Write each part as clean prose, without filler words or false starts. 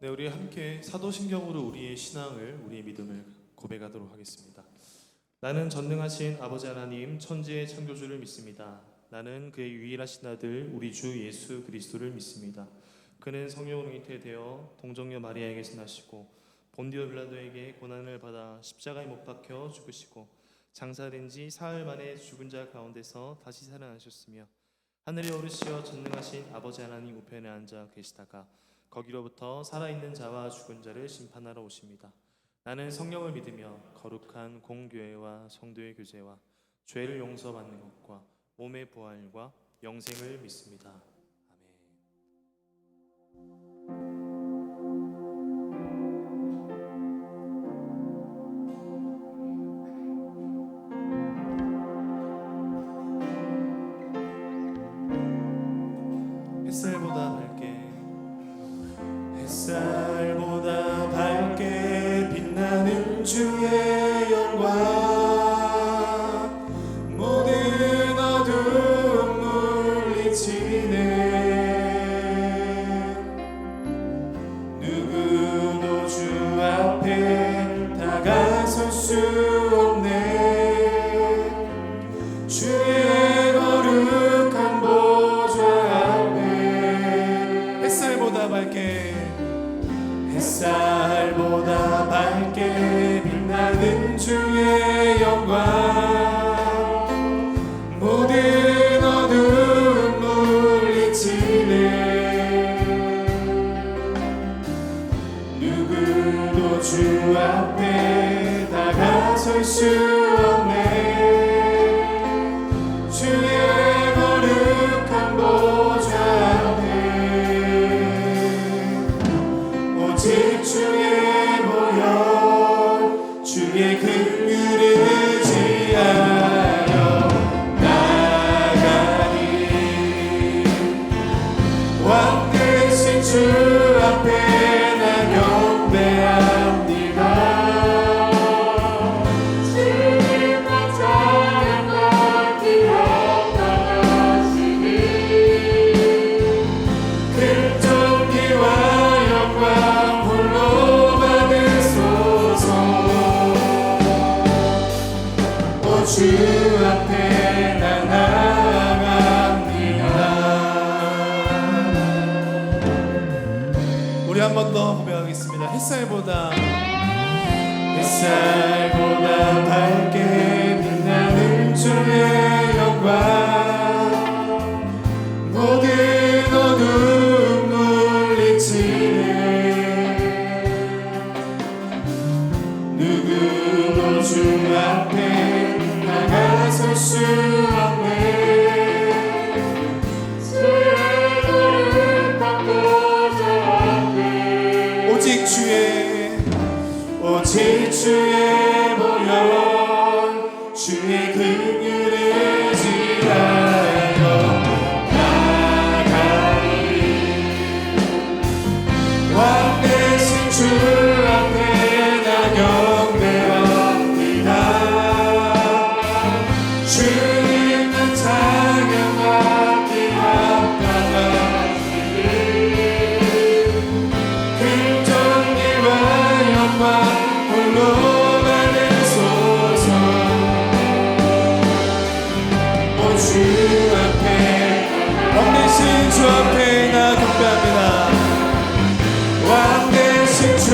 네, 우리 함께 사도신경으로 우리의 신앙을, 우리의 믿음을 고백하도록 하겠습니다. 나는 전능하신 아버지 하나님, 천지의 창조주를 믿습니다. 나는 그의 유일하신 아들, 우리 주 예수 그리스도를 믿습니다. 그는 성령으로 잉태되어 동정녀 마리아에게서 나시고 본디오 빌라도에게 고난을 받아 십자가에 못 박혀 죽으시고 장사된 지 사흘 만에 죽은 자 가운데서 다시 살아나셨으며 하늘에 오르시어 전능하신 아버지 하나님 우편에 앉아 계시다가 거기로부터 살아있는 자와 죽은 자를 심판하러 오십니다. 나는 성령을 믿으며 거룩한 공교회와 성도의 교제와 죄를 용서받는 것과 몸의 부활과 영생을 믿습니다. 아멘. 햇살보다 밝게 햇살보다 밝게 빛나는 주의 영광 모든 어둠 물리치네 누구도 주 앞에 다가설 수 없네 주의 거룩한 보좌 앞에 햇살보다 밝게 햇살보다 밝게 빛나는 주의 영광 모든 어둠 물리치네 누구도 주 앞에 다가설 수 없네 주의 거룩한 보좌 오직 주의 보혈 주의 긍휼을 의지하여 나가리 왕 대신 주 앞에 나 경배합니다 주님만 찬양과 기억하시니 긍정기와 영광 주 앞에 나 나아갑니다. 우리 한 번 더 고백하겠습니다. 햇살보다 밝게 빛나는 주의 영광 모든 어둠 물리치네 누구도 주 앞에 나가설 수 없네 주의 거룩한 보좌 앞에 오직 주의 보혈 주의 긍휼을 의지하여 나가리 왕 대신 주 앞에 나 경배합니다 주님은 찬양받기 합당하시니 긍정기와 영광 홀로 받으소서 오 주 앞에 왕 대신 주 앞에 나 경배합니다 왕 대신 주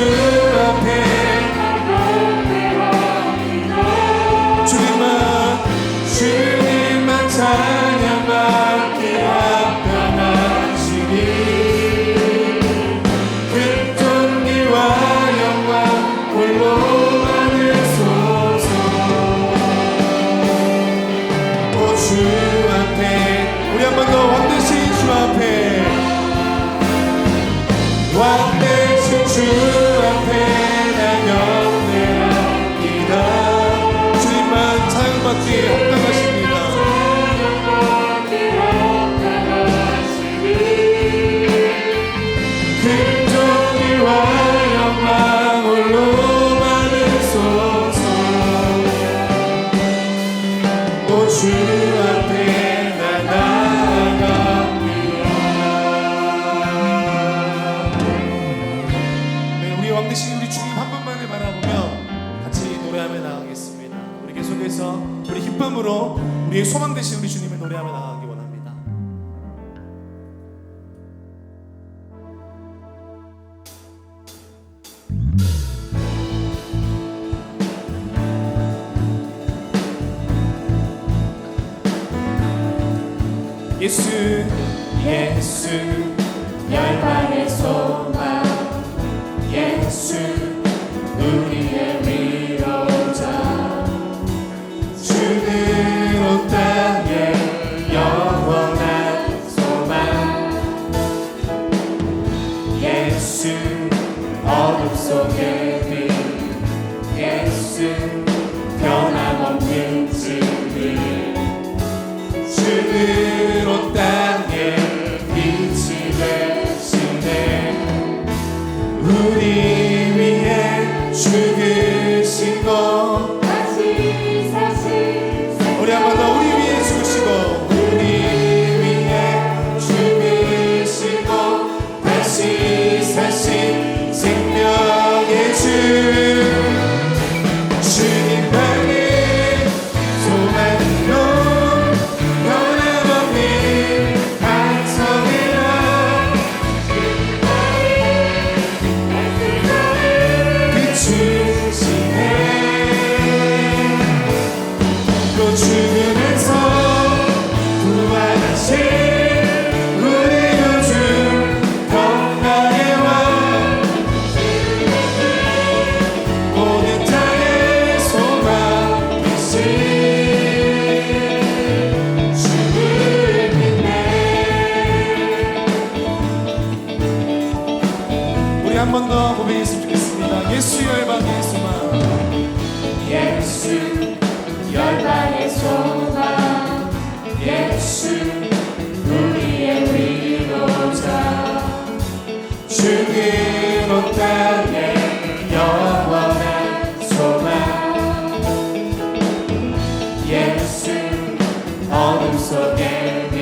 앞에 주님만 찬양받기 합당하시니 긍정기와 영광 홀로 받으소서 오 주 앞에 우리 한 번 더 왕 대신 주 앞에 왕 대신 주 앞에 나 경배합니다 주님만 찬양받기 합당하십니다 긍정기와 영광 홀로 받으소서 오 주 앞에 나 나아갑니다 예수 예수 열방의 소망 예수 우리의 위로자 주는 온 땅에 영원한 소망 예수 어둠 속의 빛 예수 변함없는 진리 주는 온 땅에 빛이 되시네 우리 위해 죽으시고 다시 사신 우리 한 번 더 우리 위해 죽으시고 우리 위해 죽으시고 다시 사신 생명의 주 주님만이 소망으로 변함없는 반석이라 비추시네 또 죽으면서 부활하신 우리 구주 건강의 왕 모든 땅의 소망이신 주를 믿네 우리 한 번 더 고백했으면 좋겠습니다. 예수 열방의 소망 예수 열방의 소망 예수 우리의 위로자 주는 온 땅에 영원한 소망 예수 어둠 속의 빛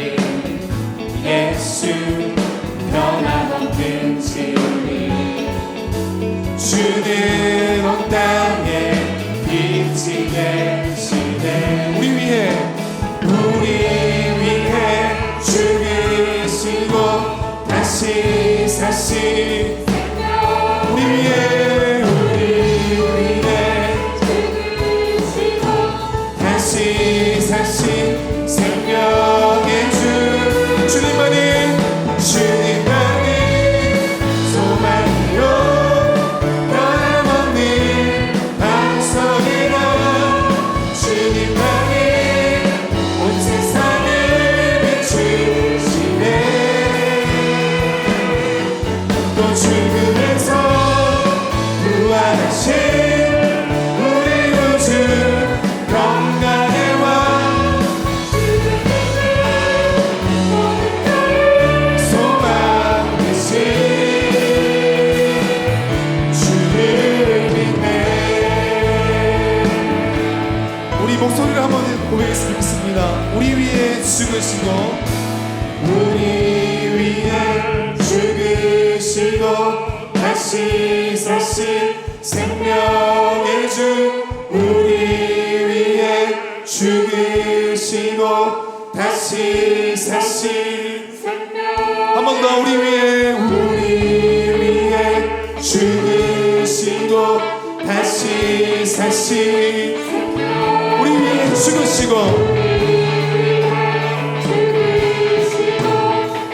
예수 변함없는 진리 주는 온 땅에 빛이 되시네 우리 위해 죽으시고 다시 사신 우리 위해 죽으시고 다시 사신 생명의 주 주님만이 소망이요 변함없는 반석이라 주님만이 온 세상을 비추시네 또 죽음에서 부활하신 우리 구주 건강의 왕 소망이신 주를 믿네 우리 목소리를 한번 고백했으면 좋겠습니다. 우리 위해 죽으시고 우리 위해 죽으시고 다시 사신 생명의 주 우리 위해 죽으시고 다시 사신 한 번 더 우리 위해 죽으시고 다시 사신 우리 위해 죽으시고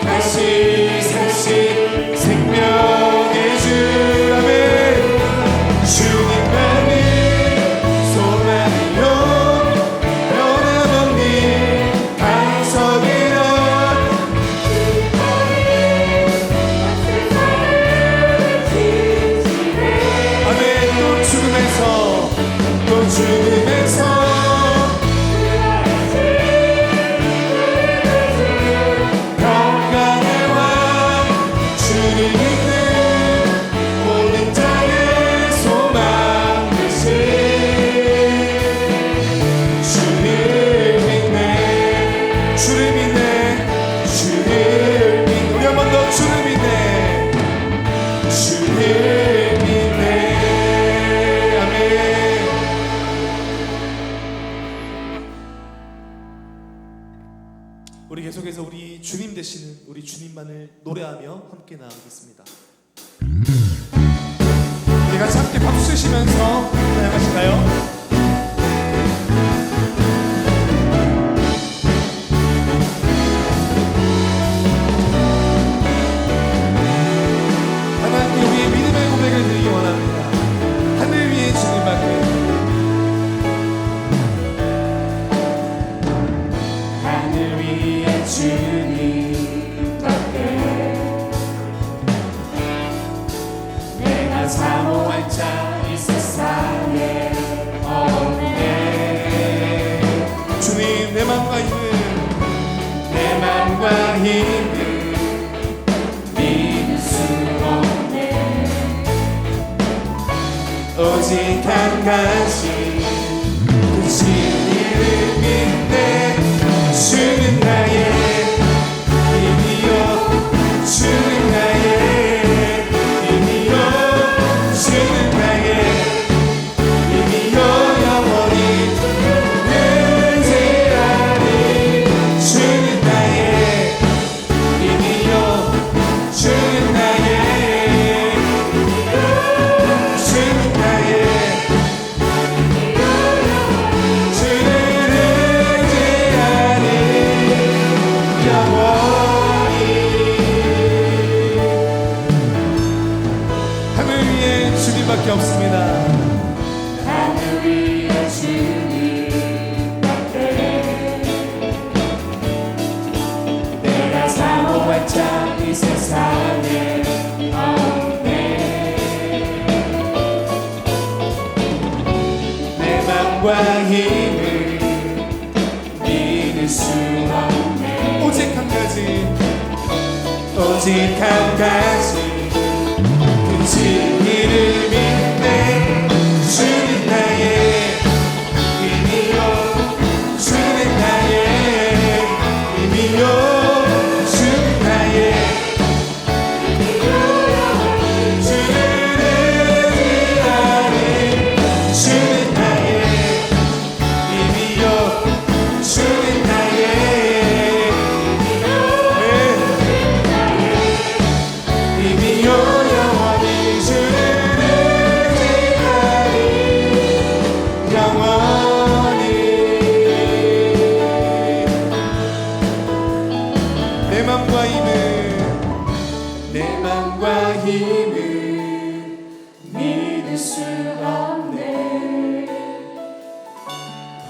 다시 사신 생명의 주 아멘 주님만이 소망이요 변함없는 반석이라 아멘 또 죽으면서 건강의 왕 주를 믿는 모든 자의 소망 되신 주를 믿네 우리 한 번 더 주를 믿네 아멘 우리 계속해서 우리 주님 되시는 우리 주님만을 노래하며 함께 나아가겠습니다. 우리 같이 함께 박수 치시면서 찬양하실까요? 오직 한 가지 그 진리를 믿네. 주는 나의 힘이요 주는 나의 힘이요 주는 나의 힘이요 영원히 의지하리. 주는 나의 힘이요 주는 나의 주는 나의 주를 의지하리 영원히. 하늘 위에 주님밖에 없습니다. 하늘 위에 주님밖에 내가 사모했자 이 세상에 없네. 내 맘과 힘을 믿을 수 없네. 오직 한 가지 오직 한 가지 그 진리를 믿네. 주는 나의 힘이요 주는 나의 힘이요 주는 나의 주를 의지하리. 주는 나의 힘이요 주는 나의 힘이요 영원히 주를 의지하리 영원히. 내 맘과 힘을 믿을 수 없네.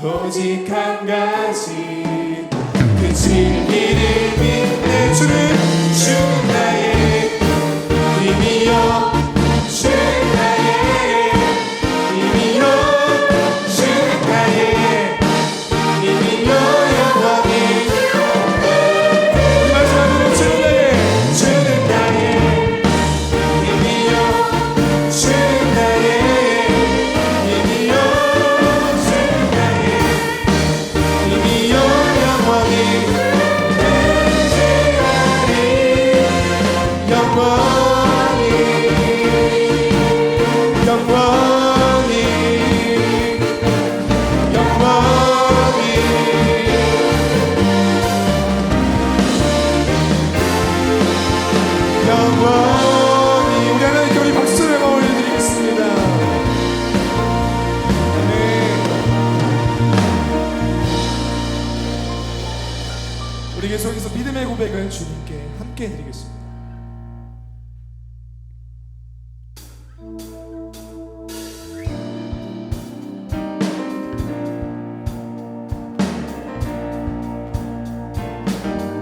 오직 한 가지 그 진리를 믿네. 주는 나의 힘이요 주는 나의 힘이요 주는 나의 힘이요 영원히. 우리 마지막으로 주는 나의 힘이요 주는 나의 힘이요 주는 나의 힘이요 영원히 의지하리 영원히 영원히 영원히 영원히. 우리 하나님께 우리 박수를 올려드리겠습니다. 아멘. 우리 계속해서 믿음의 고백을 주님께 함께 해드리겠습니다.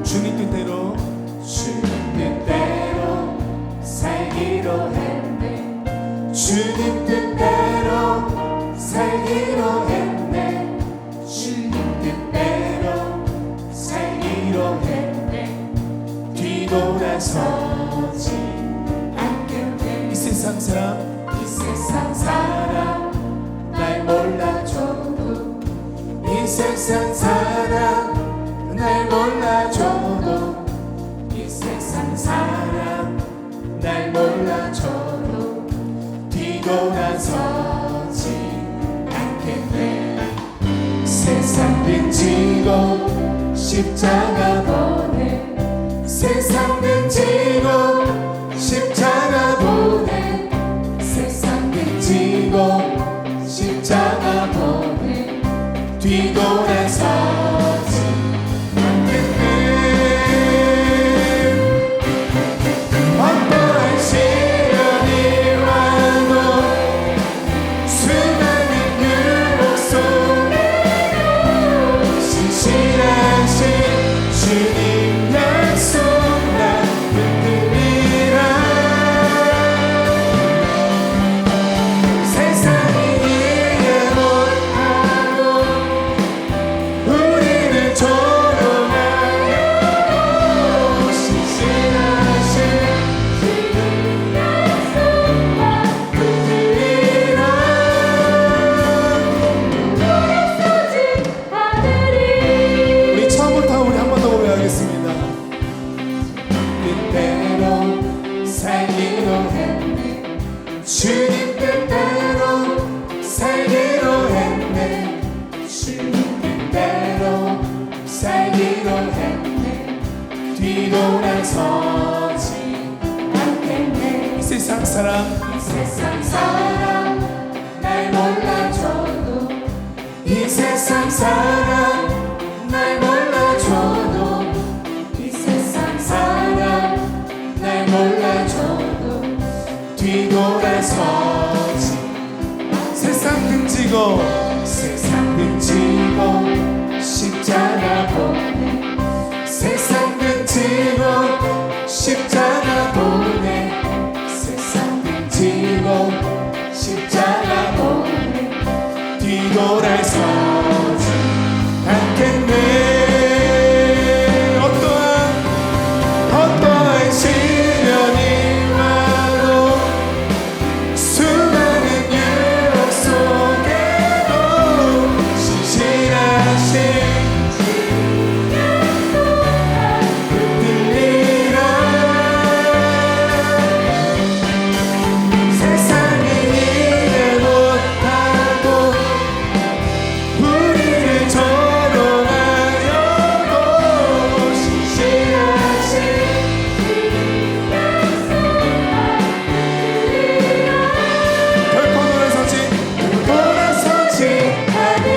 주님 뜻대로 주님 뜻대로 살기로 했네. 주님 뜻대로 살기로 했네. 주님 뜻대로 살기로 했네. 뒤돌아서지 않겠네. 이 세상 사람 이 세상 사람 날 몰라줘도 이 세상 사람 날 몰라줘도 이 세상 사람 날 몰라줘도 뒤돌아서지 않겠네. 세상 등지고 십자가 보내 세상 등지고 십자가 보내 세상 등지고 십자가 보내 뒤돌아서지 않겠네. 어떠한 시련이 와도 수많은 유혹 속에도 신실하신 주님 약속 나 뜻대로 살기로 했네. 주님 뜻대로 살기로 했네. 주님 뜻대로 살기로 했네. 뒤돌아서지 않겠네. 이 세상 사람 이 세상 사람 날 몰라줘도 이 세상 사람 날 몰라줘도 이 세상 사람 날 몰라줘도 뒤돌아서지 세상 등지고 세상 등지고 십자가 보내 세상 등지고 십자가 보내 세상 등지고 십자가 보내 뒤돌아서지 않겠네. 어떠한 시련이 와도 수많은 유혹 속에도 신실하신 흔들리라. 세상이 이해 못하고 우리를 조롱하려고 신실하신 결코 돌아서지 않으리.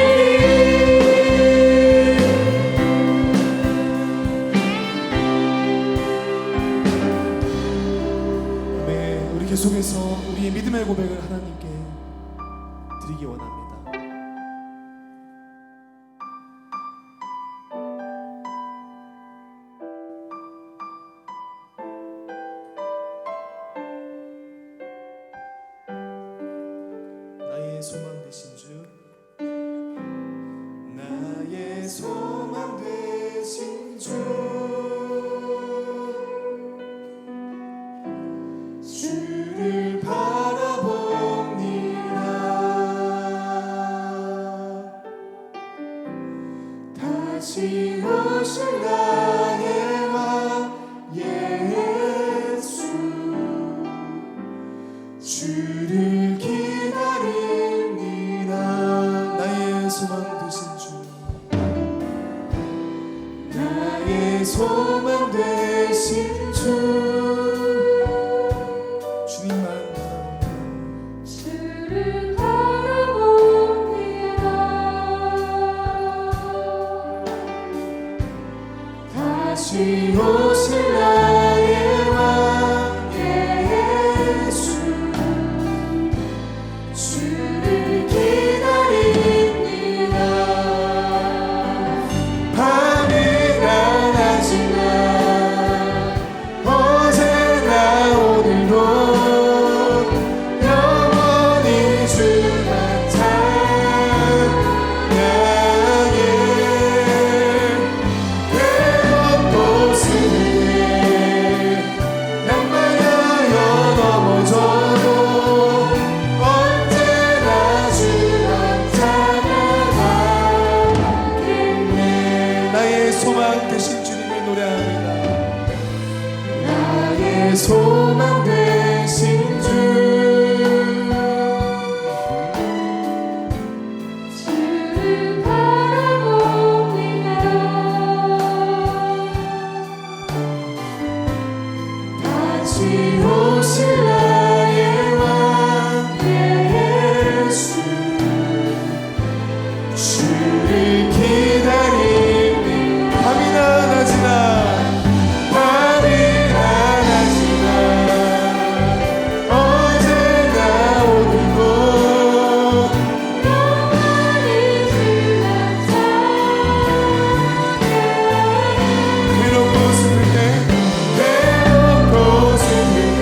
네, 우리 계속해서 우리의 믿음의 고백을 하나님께 드리기 원합니다. 나의 소망 되신 주, 나의 소망 되신 주, 주를 바라봅니다. 다시 오실 나의 왕 예수, 주를 기다립니다. 나의 소망 되신 주, 나의 소망 되신 주, 주님만 바라봅니다. 주를 바라봅니다. 다시 오실 나의 왕 예수, 주를 기다립니다. 밤이나 낮이나 어제나 오늘도 영원히 주만 찬양해. 외롭고 슬플 때 낭만하여 넘어져도 언제나 주만 찬양하겠네. 나의 소망 되신 주님을 노래합니다. 나의 소망 되신 주, 주를 바라봅니다. 다시 오실 나의 왕 예수, 주를 기다리니 밤이나 낮이나 밤이나 낮이나 어제나 오늘도 영원히 주만 찬양해. 외롭고 슬플 때 외롭고 슬플 때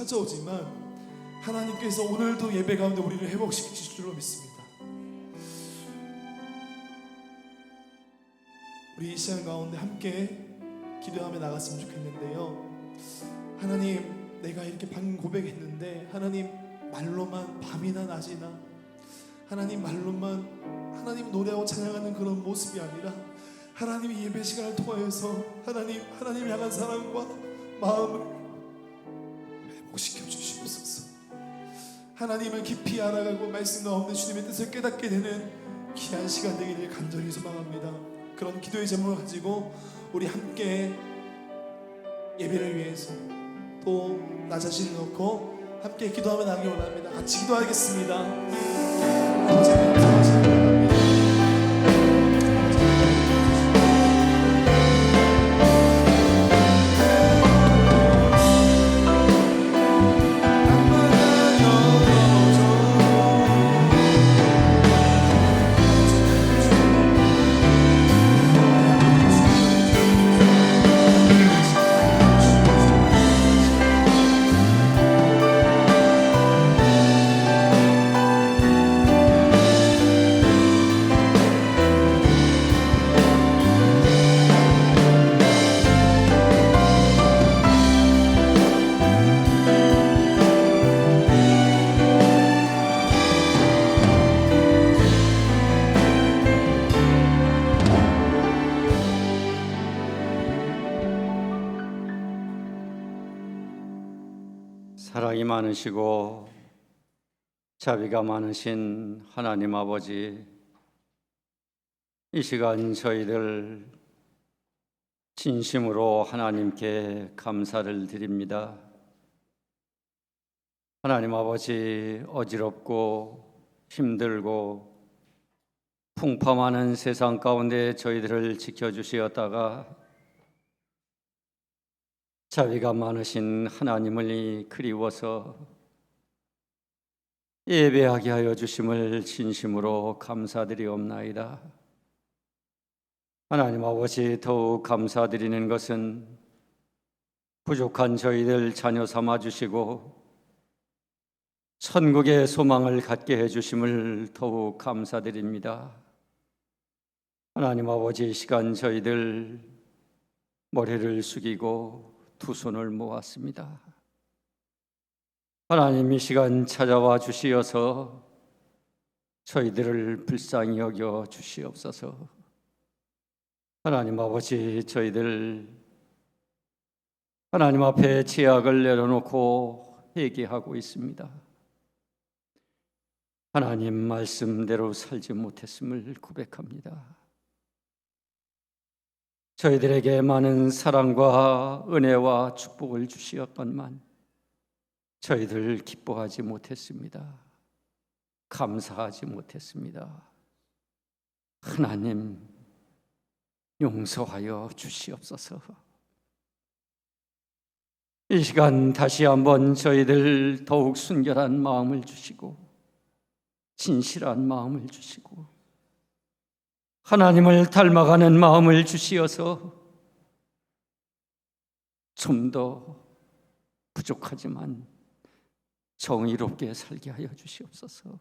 찾아오지만 하나님께서 오늘도 예배 가운데 우리를 회복시키실 줄로 믿습니다. 우리 이 시간 가운데 함께 기도하며 나갔으면 좋겠는데요. 하나님, 내가 이렇게 방금 고백했는데 하나님 말로만 밤이나 낮이나 하나님 말로만 하나님 노래하고 찬양하는 그런 모습이 아니라 하나님의 예배 시간을 통하여서 하나님 향한 사랑과 마음을 회복시켜 주시옵소서. 하나님을 깊이 알아가고 말씀 가운데 주님의 뜻을 깨닫게 되는 귀한 시간 되기를 간절히 소망합니다. 그런 기도의 제목을 가지고 우리 함께 예배를 위해서 또 나 자신을 놓고 함께 기도하며 나가기 원합니다. 같이 기도하겠습니다. 아버지 하나님 감사합니다. 사랑이 많으시고 자비가 많으신 하나님 아버지, 이 시간 저희들 진심으로 하나님께 감사를 드립니다. 하나님 아버지, 어지럽고 힘들고 풍파많은 세상 가운데 저희들을 지켜주시었다가 자비가 많으신 하나님을 그리워서 예배하게 하여 주심을 진심으로 감사드리옵나이다. 하나님 아버지, 더욱 감사드리는 것은 부족한 저희들 자녀 삼아 주시고 천국의 소망을 갖게 해 주심을 더욱 감사드립니다. 하나님 아버지, 이 시간 저희들 머리를 숙이고 두 손을 모았습니다. 하나님, 이 시간 찾아와 주시어서 저희들을 불쌍히 여겨 주시옵소서. 하나님 아버지, 저희들 하나님 앞에 죄악을 내려놓고 회개하고 있습니다. 하나님 말씀대로 살지 못했음을 고백합니다. 저희들에게 많은 사랑과 은혜와 축복을 주시었건만 저희들 기뻐하지 못했습니다. 감사하지 못했습니다. 하나님, 용서하여 주시옵소서. 이 시간 다시 한번 저희들 더욱 순결한 마음을 주시고 진실한 마음을 주시고 하나님을 닮아가는 마음을 주시어서 좀 더 부족하지만 정의롭게 살게 하여 주시옵소서.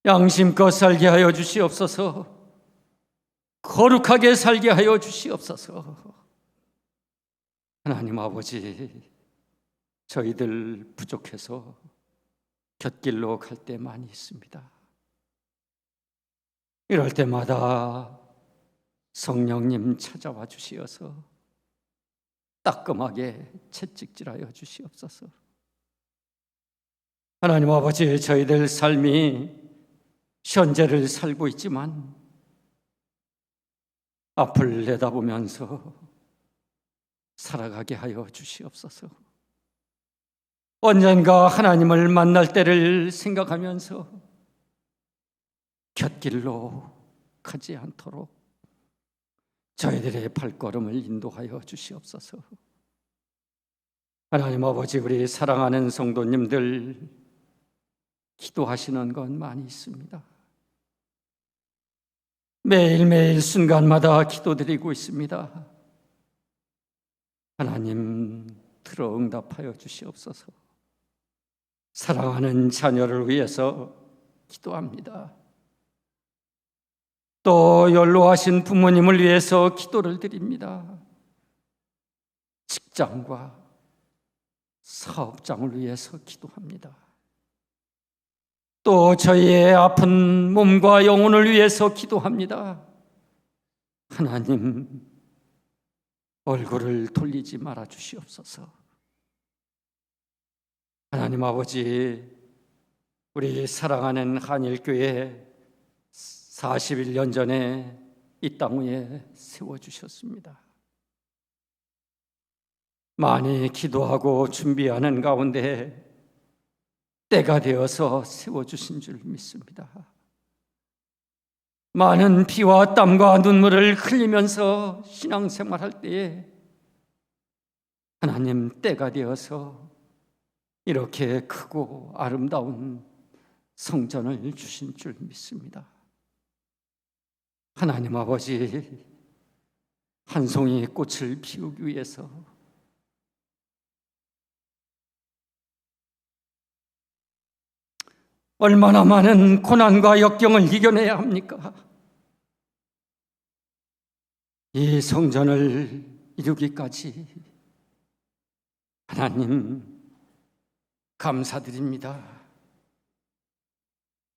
양심껏 살게 하여 주시옵소서. 거룩하게 살게 하여 주시옵소서. 하나님 아버지, 저희들 부족해서 곁길로 갈 때 많이 있습니다. 이럴 때마다 성령님 찾아와 주시어서 따끔하게 채찍질하여 주시옵소서. 하나님 아버지, 저희들 삶이 현재를 살고 있지만 앞을 내다보면서 살아가게 하여 주시옵소서. 언젠가 하나님을 만날 때를 생각하면서 곁길로 가지 않도록 저희들의 발걸음을 인도하여 주시옵소서. 하나님 아버지, 우리 사랑하는 성도님들 기도하시는 건 많이 있습니다. 매일매일 순간마다 기도드리고 있습니다. 하나님, 들어 응답하여 주시옵소서. 사랑하는 자녀를 위해서 기도합니다. 또 연로하신 부모님을 위해서 기도를 드립니다. 직장과 사업장을 위해서 기도합니다. 또 저희의 아픈 몸과 영혼을 위해서 기도합니다. 하나님, 얼굴을 돌리지 말아 주시옵소서. 하나님 아버지, 우리 사랑하는 한일교회 41년 전에 이 땅 위에 세워주셨습니다. 많이 기도하고 준비하는 가운데 때가 되어서 세워주신 줄 믿습니다. 많은 피와 땀과 눈물을 흘리면서 신앙생활할 때에 하나님 때가 되어서 이렇게 크고 아름다운 성전을 주신 줄 믿습니다. 하나님 아버지, 한 송이 꽃을 피우기 위해서 얼마나 많은 고난과 역경을 이겨내야 합니까? 이 성전을 이루기까지 하나님 감사드립니다.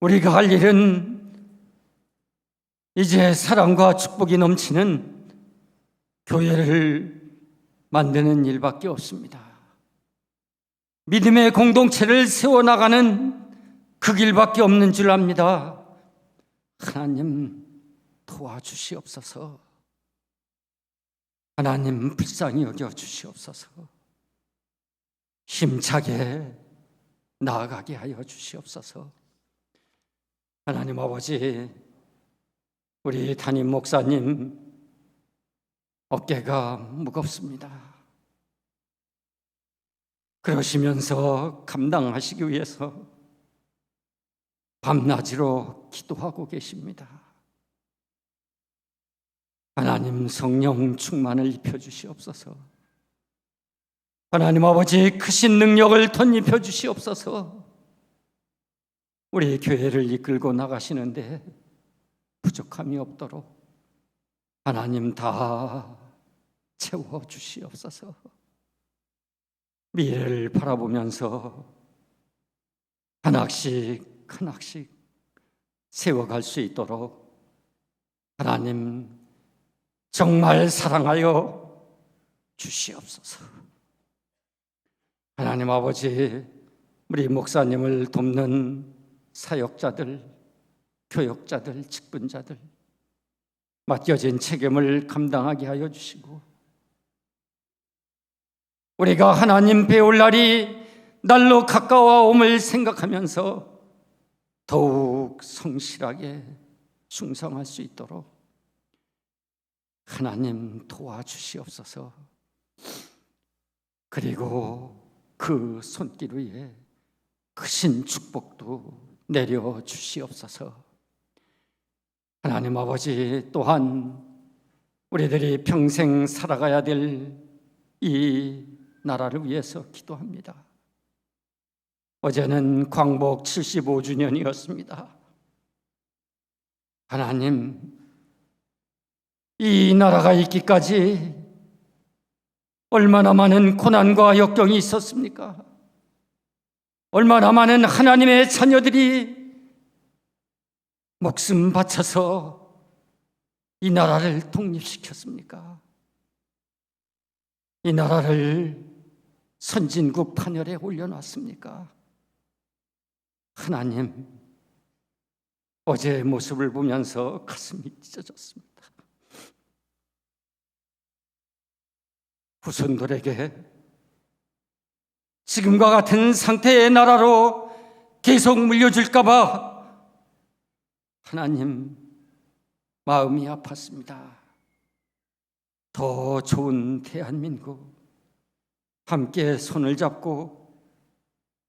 우리가 할 일은 이제 사랑과 축복이 넘치는 교회를 만드는 일밖에 없습니다. 믿음의 공동체를 세워나가는 그 길밖에 없는 줄 압니다. 하나님 도와주시옵소서. 하나님 불쌍히 여겨 주시옵소서. 힘차게 나아가게 하여 주시옵소서. 하나님 아버지, 우리 담임 목사님 어깨가 무겁습니다. 그러시면서 감당하시기 위해서 밤낮으로 기도하고 계십니다. 하나님 성령 충만을 입혀주시옵소서. 하나님 아버지 크신 능력을 덧입혀 주시옵소서. 우리 교회를 이끌고 나가시는데 부족함이 없도록 하나님 다 채워 주시옵소서. 미래를 바라보면서 한 학씩 한 학씩 세워갈 수 있도록 하나님 정말 사랑하여 주시옵소서. 하나님 아버지, 우리 목사님을 돕는 사역자들, 교역자들, 직분자들 맡겨진 책임을 감당하게 하여 주시고, 우리가 하나님 배울 날이 날로 가까워옴을 생각하면서 더욱 성실하게 충성할 수 있도록 하나님 도와주시옵소서. 그리고 그 손길 위에 크신 축복도 내려 주시옵소서. 하나님 아버지, 또한 우리들이 평생 살아가야 될 이 나라를 위해서 기도합니다. 어제는 광복 75주년이었습니다. 하나님, 이 나라가 있기까지 얼마나 많은 고난과 역경이 있었습니까? 얼마나 많은 하나님의 자녀들이 목숨 바쳐서 이 나라를 독립시켰습니까? 이 나라를 선진국 판열에 올려놨습니까? 하나님, 어제의 모습을 보면서 가슴이 찢어졌습니다. 후손들에게 지금과 같은 상태의 나라로 계속 물려줄까 봐 하나님 마음이 아팠습니다. 더 좋은 대한민국, 함께 손을 잡고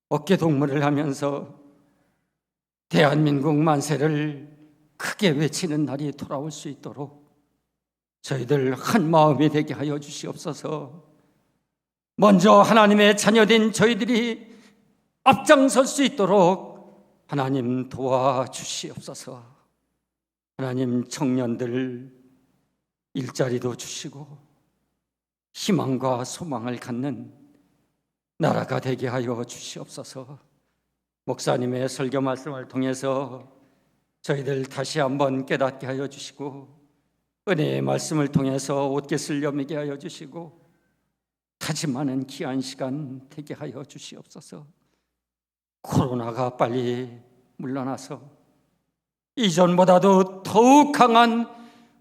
어깨동무를 하면서 대한민국 만세를 크게 외치는 날이 돌아올 수 있도록 저희들 한 마음이 되게 하여 주시옵소서. 먼저 하나님의 자녀된 저희들이 앞장설 수 있도록 하나님 도와주시옵소서. 하나님, 청년들 일자리도 주시고 희망과 소망을 갖는 나라가 되게 하여 주시옵소서. 목사님의 설교 말씀을 통해서 저희들 다시 한번 깨닫게 하여 주시고, 은혜의 말씀을 통해서 옷깃을 여미게 하여 주시고, 다짐하는 귀한 시간 되게 하여 주시옵소서. 코로나가 빨리 물러나서 이전보다도 더욱 강한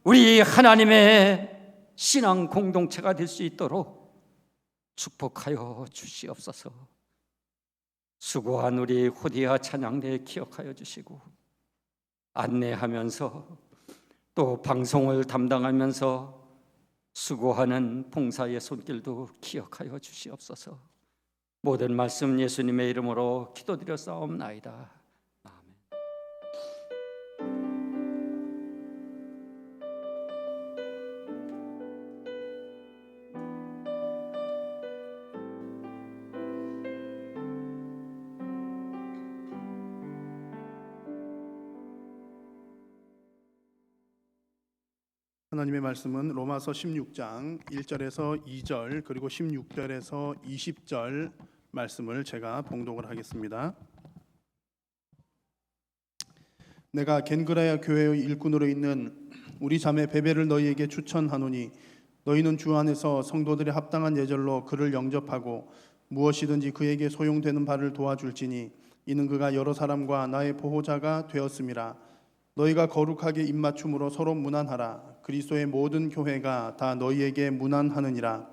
우리 하나님의 신앙 공동체가 될 수 있도록 축복하여 주시옵소서. 수고한 우리 호디아 찬양대 기억하여 주시고, 안내하면서 또 방송을 담당하면서 수고하는 봉사의 손길도 기억하여 주시옵소서. 모든 말씀 예수님의 이름으로 기도드렸사옵나이다. 아멘. 하나님의 말씀은 로마서 16장 1절에서 2절 그리고 16절에서 20절 말씀을 제가 봉독을 하겠습니다. 내가 겐그라야 교회의 일꾼으로 있는 우리 자매 베베를 너희에게 추천하노니 너희는 주 안에서 성도들의 합당한 예절로 그를 영접하고 무엇이든지 그에게 소용되는 바를 도와줄지니 이는 그가 여러 사람과 나의 보호자가 되었음이라. 너희가 거룩하게 입맞춤으로 서로 문안하라. 그리스도의 모든 교회가 다 너희에게 문안하느니라.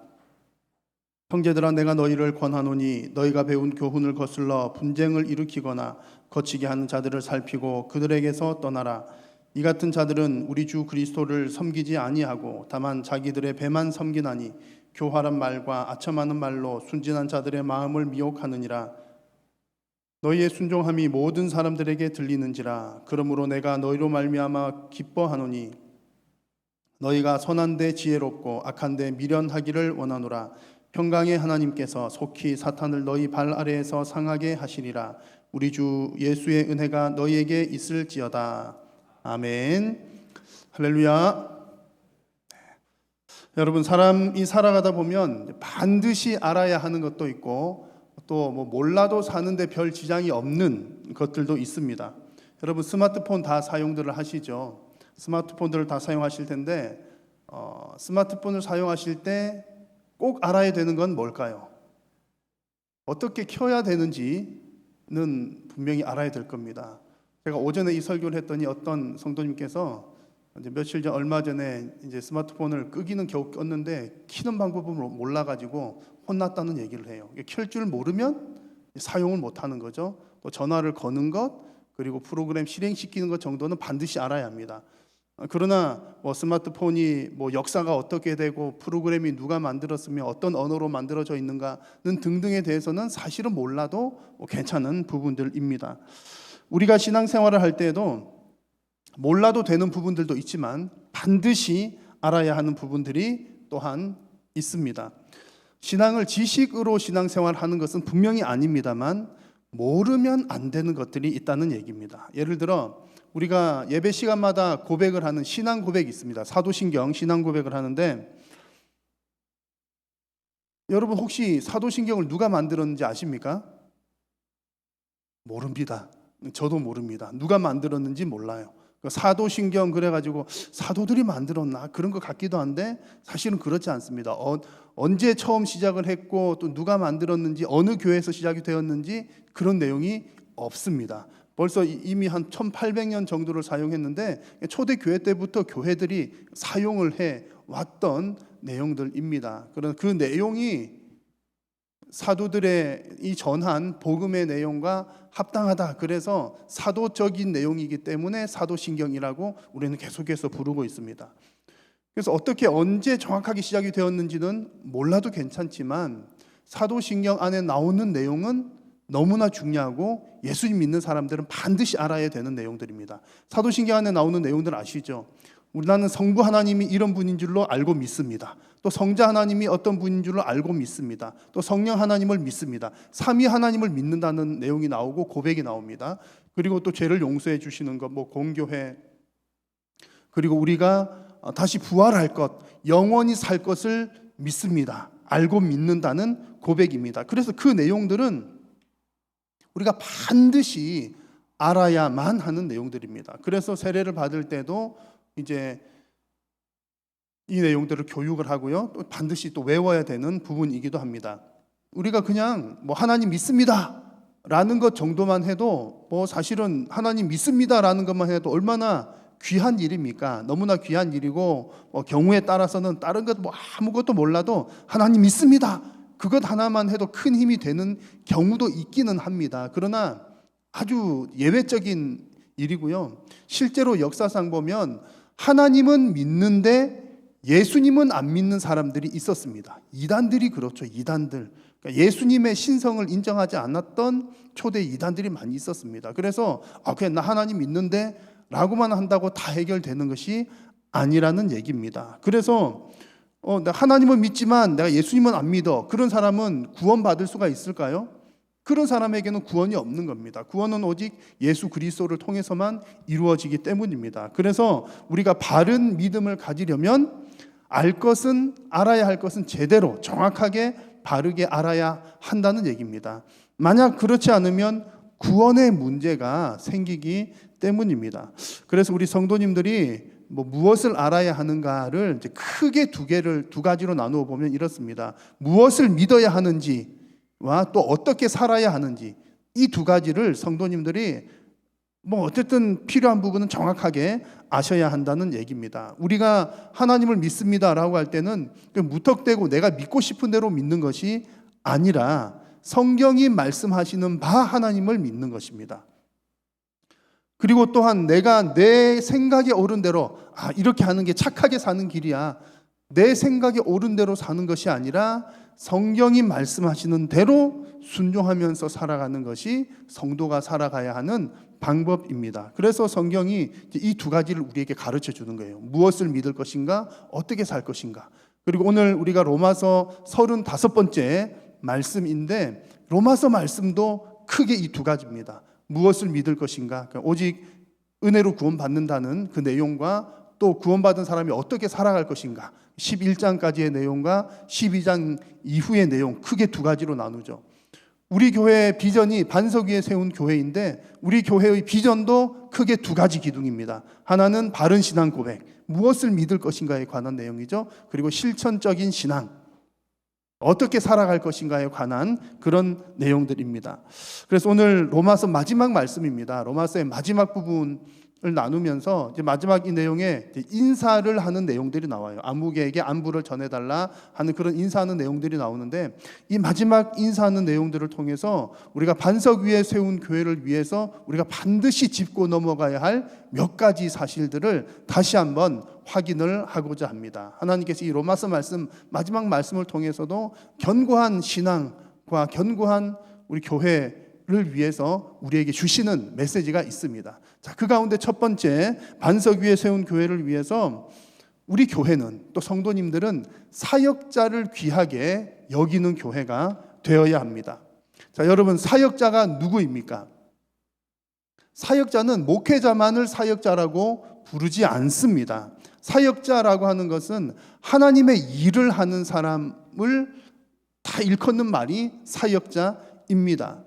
형제들아, 내가 너희를 권하노니 너희가 배운 교훈을 거슬러 분쟁을 일으키거나 거치게 하는 자들을 살피고 그들에게서 떠나라. 이 같은 자들은 우리 주 그리스도를 섬기지 아니하고 다만 자기들의 배만 섬기나니 교활한 말과 아첨하는 말로 순진한 자들의 마음을 미혹하느니라. 너희의 순종함이 모든 사람들에게 들리는지라. 그러므로 내가 너희로 말미암아 기뻐하노니 너희가 선한데 지혜롭고 악한데 미련하기를 원하노라. 평강의 하나님께서 속히 사탄을 너희 발 아래에서 상하게 하시리라. 우리 주 예수의 은혜가 너희에게 있을지어다. 아멘. 할렐루야. 여러분, 사람이 살아가다 보면 반드시 알아야 하는 것도 있고 또 몰라도 사는데 별 지장이 없는 것들도 있습니다. 여러분, 스마트폰 다 사용들을 하시죠. 스마트폰들을 다 사용하실 텐데 스마트폰을 사용하실 때 꼭 알아야 되는 건 뭘까요? 어떻게 켜야 되는지는 분명히 알아야 될 겁니다. 제가 오전에 이 설교를 했더니 어떤 성도님께서 이제 며칠 전 얼마 전에 이제 스마트폰을 끄기는 겨우 껐는데 키는 방법을 몰라가지고 혼났다는 얘기를 해요. 켤 줄 모르면 사용을 못하는 거죠. 또 전화를 거는 것 그리고 프로그램 실행시키는 것 정도는 반드시 알아야 합니다. 그러나 스마트폰이 역사가 어떻게 되고 프로그램이 누가 만들었으며 어떤 언어로 만들어져 있는가는 등등에 대해서는 사실은 몰라도 괜찮은 부분들입니다. 우리가 신앙생활을 할 때에도 몰라도 되는 부분들도 있지만 반드시 알아야 하는 부분들이 또한 있습니다. 신앙을 지식으로 신앙생활하는 것은 분명히 아닙니다만 모르면 안 되는 것들이 있다는 얘기입니다. 예를 들어 우리가 예배 시간마다 고백을 하는 신앙 고백이 있습니다. 사도신경 신앙 고백을 하는데 여러분 혹시 사도신경을 누가 만들었는지 아십니까? 모릅니다. 저도 모릅니다. 누가 만들었는지 몰라요. 사도신경 그래가지고 사도들이 만들었나 그런 것 같기도 한데 사실은 그렇지 않습니다. 언제 처음 시작을 했고 또 누가 만들었는지 어느 교회에서 시작이 되었는지 그런 내용이 없습니다. 벌써 이미 한 1800년 정도를 사용했는데 초대교회 때부터 교회들이 사용을 해왔던 내용들입니다. 그런 그 내용이 사도들의 이 전한 복음의 내용과 합당하다. 그래서 사도적인 내용이기 때문에 사도신경이라고 우리는 계속해서 부르고 있습니다. 그래서 어떻게 언제 정확하게 시작이 되었는지는 몰라도 괜찮지만 사도신경 안에 나오는 내용은 너무나 중요하고 예수님 믿는 사람들은 반드시 알아야 되는 내용들입니다. 사도신경 안에 나오는 내용들 아시죠? 나는 성부 하나님이 이런 분인 줄로 알고 믿습니다. 또 성자 하나님이 어떤 분인 줄로 알고 믿습니다. 또 성령 하나님을 믿습니다. 삼위 하나님을 믿는다는 내용이 나오고 고백이 나옵니다. 그리고 또 죄를 용서해 주시는 것, 뭐 공교회, 그리고 우리가 다시 부활할 것, 영원히 살 것을 믿습니다. 알고 믿는다는 고백입니다. 그래서 그 내용들은 우리가 반드시 알아야만 하는 내용들입니다. 그래서 세례를 받을 때도 이제 이 내용들을 교육을 하고요. 또 반드시 또 외워야 되는 부분이기도 합니다. 우리가 그냥 뭐 하나님 믿습니다 라는 것 정도만 해도 뭐 사실은 하나님 믿습니다 라는 것만 해도 얼마나 귀한 일입니까? 너무나 귀한 일이고 뭐 경우에 따라서는 다른 것 뭐 아무것도 몰라도 하나님 믿습니다 그것 하나만 해도 큰 힘이 되는 경우도 있기는 합니다. 그러나 아주 예외적인 일이고요. 실제로 역사상 보면 하나님은 믿는데 예수님은 안 믿는 사람들이 있었습니다. 이단들이 그렇죠. 이단들. 그러니까 예수님의 신성을 인정하지 않았던 초대 이단들이 많이 있었습니다. 그래서 그냥 나 하나님 믿는데 라고만 한다고 다 해결되는 것이 아니라는 얘기입니다. 그래서 나 하나님은 믿지만 내가 예수님은 안 믿어. 그런 사람은 구원받을 수가 있을까요? 그런 사람에게는 구원이 없는 겁니다. 구원은 오직 예수 그리스도를 통해서만 이루어지기 때문입니다. 그래서 우리가 바른 믿음을 가지려면 알아야 할 것은 제대로 정확하게 바르게 알아야 한다는 얘기입니다. 만약 그렇지 않으면 구원의 문제가 생기기 때문입니다. 그래서 우리 성도님들이 무엇을 알아야 하는가를 이제 크게 두 가지로 나누어 보면 이렇습니다. 무엇을 믿어야 하는지와 또 어떻게 살아야 하는지, 이 두 가지를 성도님들이 어쨌든 필요한 부분은 정확하게 아셔야 한다는 얘기입니다. 우리가 하나님을 믿습니다라고 할 때는 무턱대고 내가 믿고 싶은 대로 믿는 것이 아니라 성경이 말씀하시는 바 하나님을 믿는 것입니다. 그리고 또한 내가 내 생각에 옳은 대로 이렇게 하는 게 착하게 사는 길이야, 내 생각에 옳은 대로 사는 것이 아니라 성경이 말씀하시는 대로 순종하면서 살아가는 것이 성도가 살아가야 하는 방법입니다. 그래서 성경이 이 두 가지를 우리에게 가르쳐 주는 거예요. 무엇을 믿을 것인가, 어떻게 살 것인가. 그리고 오늘 우리가 로마서 35번째 말씀인데, 로마서 말씀도 크게 이 두 가지입니다. 무엇을 믿을 것인가, 그러니까 오직 은혜로 구원받는다는 그 내용과 또 구원받은 사람이 어떻게 살아갈 것인가, 11장까지의 내용과 12장 이후의 내용, 크게 두 가지로 나누죠. 우리 교회의 비전이 반석 위에 세운 교회인데 우리 교회의 비전도 크게 두 가지 기둥입니다. 하나는 바른 신앙 고백, 무엇을 믿을 것인가에 관한 내용이죠. 그리고 실천적인 신앙, 어떻게 살아갈 것인가에 관한 그런 내용들입니다. 그래서 오늘 로마서 마지막 말씀입니다. 로마서의 마지막 부분을 나누면서 이제 마지막 이 내용에 인사를 하는 내용들이 나와요. 아무개에게 안부를 전해달라 하는 그런 인사하는 내용들이 나오는데, 이 마지막 인사하는 내용들을 통해서 우리가 반석 위에 세운 교회를 위해서 우리가 반드시 짚고 넘어가야 할 몇 가지 사실들을 다시 한번 확인을 하고자 합니다. 하나님께서 이 로마서 말씀, 마지막 말씀을 통해서도 견고한 신앙과 견고한 우리 교회를 위해서 우리에게 주시는 메시지가 있습니다. 자, 그 가운데 첫 번째, 반석 위에 세운 교회를 위해서 우리 교회는, 또 성도님들은 사역자를 귀하게 여기는 교회가 되어야 합니다. 자, 여러분, 사역자가 누구입니까? 사역자는 목회자만을 사역자라고 부르지 않습니다. 사역자라고 하는 것은 하나님의 일을 하는 사람을 다 일컫는 말이 사역자입니다.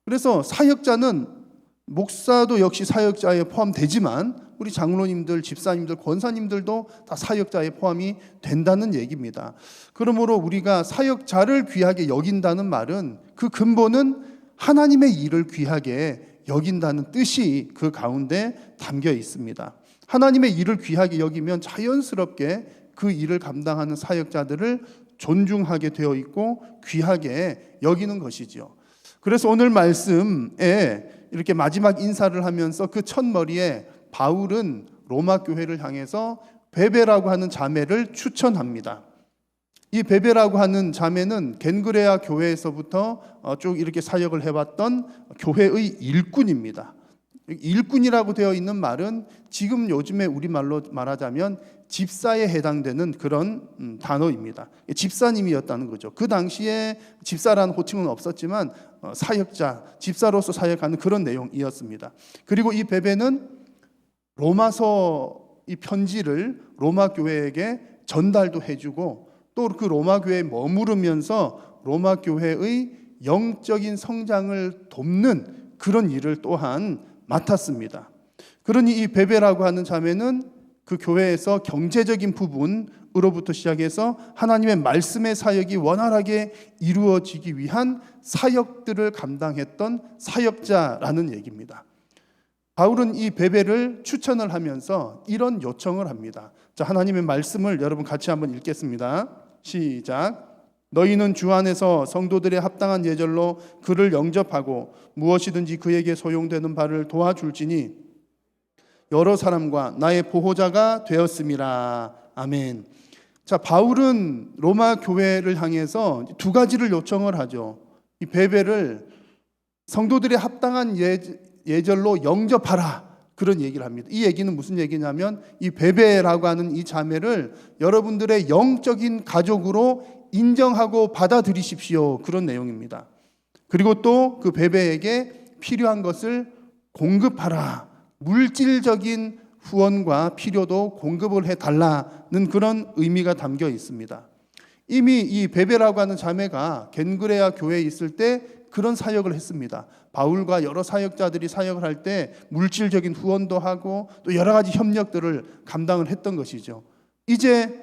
그래서 사역자는, 목사도 역시 사역자에 포함되지만 우리 장로님들, 집사님들, 권사님들도 다 사역자에 포함이 된다는 얘기입니다. 그러므로 우리가 사역자를 귀하게 여긴다는 말은 그 근본은 하나님의 일을 귀하게 여긴다는 뜻이 그 가운데 담겨 있습니다. 하나님의 일을 귀하게 여기면 자연스럽게 그 일을 감당하는 사역자들을 존중하게 되어 있고 귀하게 여기는 것이죠. 그래서 오늘 말씀에 이렇게 마지막 인사를 하면서 그 첫머리에 바울은 로마 교회를 향해서 베베라고 하는 자매를 추천합니다. 이 베베라고 하는 자매는 겐그레아 교회에서부터 쭉 이렇게 사역을 해왔던 교회의 일꾼입니다. 일꾼이라고 되어 있는 말은 지금 요즘에 우리말로 말하자면 집사에 해당되는 그런 단어입니다. 집사님이었다는 거죠. 그 당시에 집사라는 호칭은 없었지만 사역자, 집사로서 사역하는 그런 내용이었습니다. 그리고 이 베베는 로마서 이 편지를 로마 교회에게 전달도 해주고 또 그 로마 교회에 머무르면서 로마 교회의 영적인 성장을 돕는 그런 일을 또한 맡았습니다. 그러니 이 베베라고 하는 자매는 그 교회에서 경제적인 부분으로부터 시작해서 하나님의 말씀의 사역이 원활하게 이루어지기 위한 사역들을 감당했던 사역자라는 얘기입니다. 바울은 이 베베를 추천을 하면서 이런 요청을 합니다. 자, 하나님의 말씀을 여러분 같이 한번 읽겠습니다. 시작. 너희는 주 안에서 성도들의 합당한 예절로 그를 영접하고 무엇이든지 그에게 소용되는 바를 도와줄지니 여러 사람과 나의 보호자가 되었음이라. 아멘. 자, 바울은 로마 교회를 향해서 두 가지를 요청을 하죠. 이 베베를 성도들의 합당한 예절로 영접하라. 그런 얘기를 합니다. 이 얘기는 무슨 얘기냐면 이 베베라고 하는 이 자매를 여러분들의 영적인 가족으로 인정하고 받아들이십시오. 그런 내용입니다. 그리고 또 그 베베에게 필요한 것을 공급하라. 물질적인 후원과 필요도 공급을 해달라는 그런 의미가 담겨 있습니다. 이미 이 베베라고 하는 자매가 겐그레아 교회에 있을 때 그런 사역을 했습니다. 바울과 여러 사역자들이 사역을 할 때 물질적인 후원도 하고 또 여러 가지 협력들을 감당을 했던 것이죠. 이제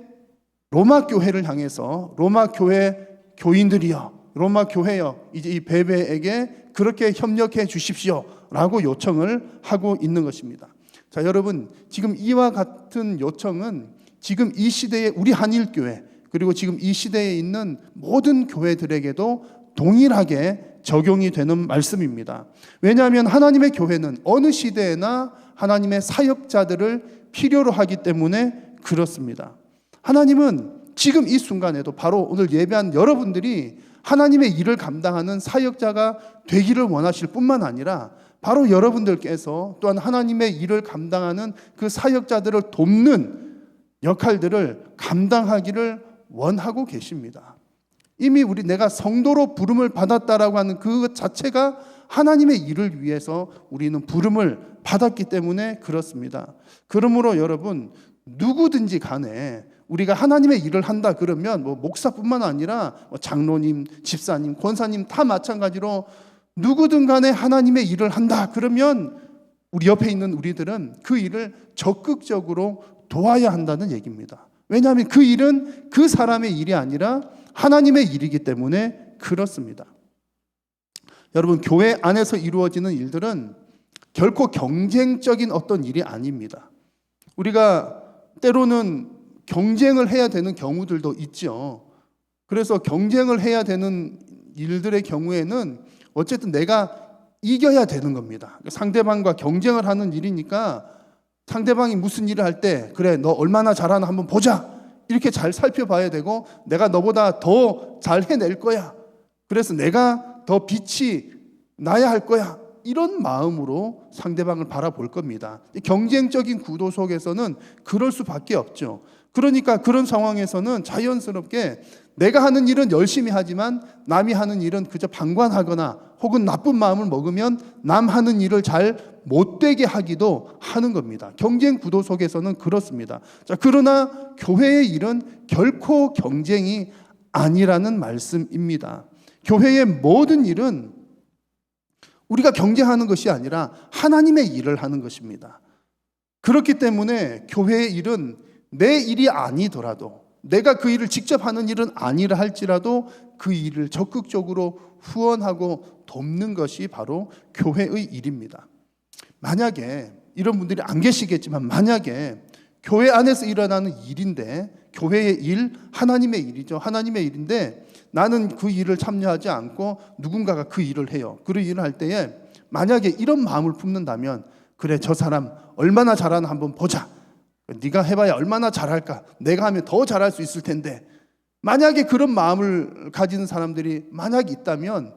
로마 교회를 향해서 로마 교회 교인들이여, 로마 교회여, 이제 이 베베에게 그렇게 협력해 주십시오 라고 요청을 하고 있는 것입니다. 자, 여러분, 지금 이와 같은 요청은 지금 이 시대의 우리 한일교회 그리고 지금 이 시대에 있는 모든 교회들에게도 동일하게 적용이 되는 말씀입니다. 왜냐하면 하나님의 교회는 어느 시대에나 하나님의 사역자들을 필요로 하기 때문에 그렇습니다. 하나님은 지금 이 순간에도 바로 오늘 예배한 여러분들이 하나님의 일을 감당하는 사역자가 되기를 원하실 뿐만 아니라 바로 여러분들께서 또한 하나님의 일을 감당하는 그 사역자들을 돕는 역할들을 감당하기를 원하고 계십니다. 이미 내가 성도로 부름을 받았다라고 하는 그 자체가 하나님의 일을 위해서 우리는 부름을 받았기 때문에 그렇습니다. 그러므로 여러분, 누구든지 간에 우리가 하나님의 일을 한다 그러면 목사뿐만 아니라 장로님, 집사님, 권사님 다 마찬가지로 누구든 간에 하나님의 일을 한다 그러면 우리 옆에 있는 우리들은 그 일을 적극적으로 도와야 한다는 얘기입니다. 왜냐하면 그 일은 그 사람의 일이 아니라 하나님의 일이기 때문에 그렇습니다. 여러분, 교회 안에서 이루어지는 일들은 결코 경쟁적인 어떤 일이 아닙니다. 우리가 때로는 경쟁을 해야 되는 경우들도 있죠. 그래서 경쟁을 해야 되는 일들의 경우에는 어쨌든 내가 이겨야 되는 겁니다. 상대방과 경쟁을 하는 일이니까 상대방이 무슨 일을 할 때 그래, 너 얼마나 잘하나 한번 보자. 이렇게 잘 살펴봐야 되고 내가 너보다 더 잘 해낼 거야. 그래서 내가 더 빛이 나야 할 거야. 이런 마음으로 상대방을 바라볼 겁니다. 경쟁적인 구도 속에서는 그럴 수밖에 없죠. 그러니까 그런 상황에서는 자연스럽게 내가 하는 일은 열심히 하지만 남이 하는 일은 그저 방관하거나 혹은 나쁜 마음을 먹으면 남 하는 일을 잘 못되게 하기도 하는 겁니다. 경쟁 구도 속에서는 그렇습니다. 자, 그러나 교회의 일은 결코 경쟁이 아니라는 말씀입니다. 교회의 모든 일은 우리가 경쟁하는 것이 아니라 하나님의 일을 하는 것입니다. 그렇기 때문에 교회의 일은 내 일이 아니더라도, 내가 그 일을 직접 하는 일은 아니라 할지라도 그 일을 적극적으로 후원하고 돕는 것이 바로 교회의 일입니다. 만약에 이런 분들이 안 계시겠지만 만약에 교회 안에서 일어나는 일인데, 교회의 일, 하나님의 일이죠. 하나님의 일인데 나는 그 일을 참여하지 않고 누군가가 그 일을 해요. 그 일을 할 때에 만약에 이런 마음을 품는다면, 그래, 저 사람 얼마나 잘하나 한번 보자. 네가 해봐야 얼마나 잘할까. 내가 하면 더 잘할 수 있을 텐데. 만약에 그런 마음을 가지는 사람들이 만약 있다면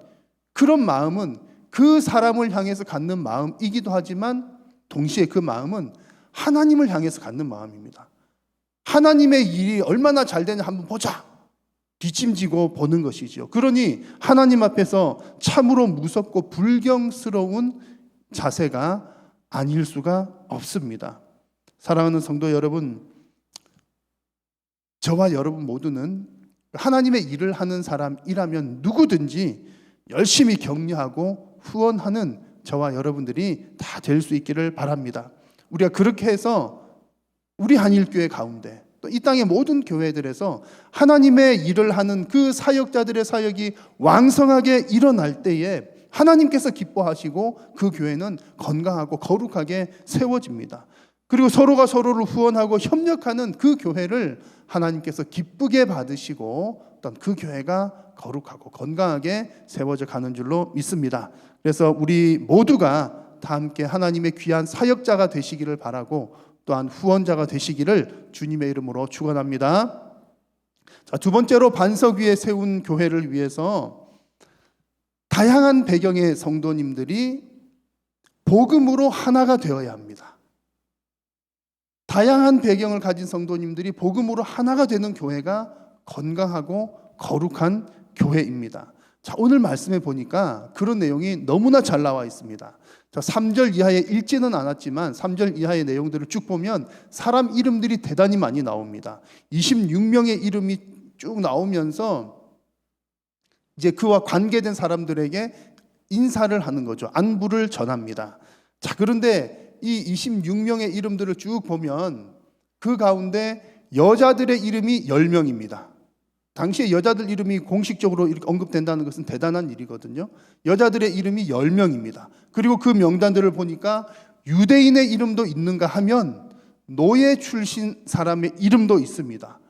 그런 마음은 그 사람을 향해서 갖는 마음이기도 하지만 동시에 그 마음은 하나님을 향해서 갖는 마음입니다. 하나님의 일이 얼마나 잘 되냐 한번 보자. 뒷짐지고 보는 것이죠. 그러니 하나님 앞에서 참으로 무섭고 불경스러운 자세가 아닐 수가 없습니다. 사랑하는 성도 여러분, 저와 여러분 모두는 하나님의 일을 하는 사람이라면 누구든지 열심히 격려하고 후원하는 저와 여러분들이 다 될 수 있기를 바랍니다. 우리가 그렇게 해서 우리 한일교회 가운데 또 이 땅의 모든 교회들에서 하나님의 일을 하는 그 사역자들의 사역이 왕성하게 일어날 때에 하나님께서 기뻐하시고 그 교회는 건강하고 거룩하게 세워집니다. 그리고 서로가 서로를 후원하고 협력하는 그 교회를 하나님께서 기쁘게 받으시고 어떤 그 교회가 거룩하고 건강하게 세워져 가는 줄로 믿습니다. 그래서 우리 모두가 다 함께 하나님의 귀한 사역자가 되시기를 바라고 또한 후원자가 되시기를 주님의 이름으로 축원합니다. 자, 두 번째로 반석 위에 세운 교회를 위해서 다양한 배경의 성도님들이 복음으로 하나가 되어야 합니다. 다양한 배경을 가진 성도님들이 복음으로 하나가 되는 교회가 건강하고 거룩한 교회입니다. 자, 오늘 말씀에 보니까 그런 내용이 너무나 잘 나와 있습니다. 자, 3절 이하에 읽지는 않았지만 3절 이하의 내용들을 쭉 보면 사람 이름들이 대단히 많이 나옵니다. 26명의 이름이 쭉 나오면서 이제 그와 관계된 사람들에게 인사를 하는 거죠. 안부를 전합니다. 자, 그런데 이 26명의 이름들을 쭉 보면 그 가운데 여자들의 이름이 10명입니다. 당시에 여자들 이름이 공식적으로 이렇게 언급된다는 것은 대단한 일이거든요. 여자들의 이름이 10명입니다. 그리고 그 명단들을 보니까 유대인의 이름도 있는가 하면 노예 출신 사람의 이름도 있습니다.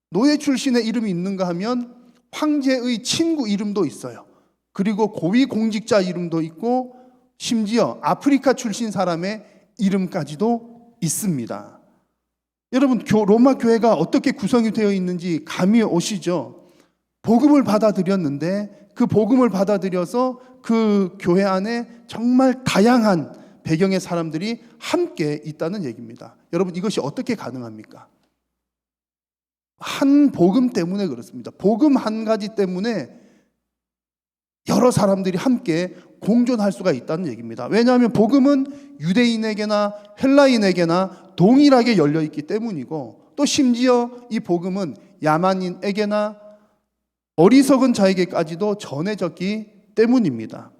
노예 출신의 이름이 있는가 하면 황제의 친구 이름도 있어요. 그리고 고위공직자 이름도 있고 심지어 아프리카 출신 사람의 이름까지도 있습니다. 여러분, 로마 교회가 어떻게 구성이 되어 있는지 감이 오시죠? 복음을 받아들였는데 그 복음을 받아들여서 그 교회 안에 정말 다양한 배경의 사람들이 함께 있다는 얘기입니다. 여러분, 이것이 어떻게 가능합니까? 한 복음 때문에 그렇습니다. 복음 한 가지 때문에 여러 사람들이 함께 공존할 수가 있다는 얘기입니다. 왜냐하면 복음은 유대인에게나 헬라인에게나 동일하게 열려 있기 때문이고 또 심지어 이 복음은 야만인에게나 어리석은 자에게까지도 전해졌기 때문입니다.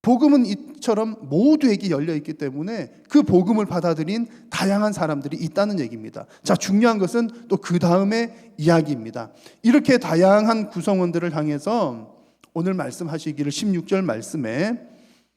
복음은 이처럼 모두에게 열려 있기 때문에 그 복음을 받아들인 다양한 사람들이 있다는 얘기입니다. 자, 중요한 것은 또 그 다음의 이야기입니다. 이렇게 다양한 구성원들을 향해서 오늘 말씀하시기를 16절 말씀에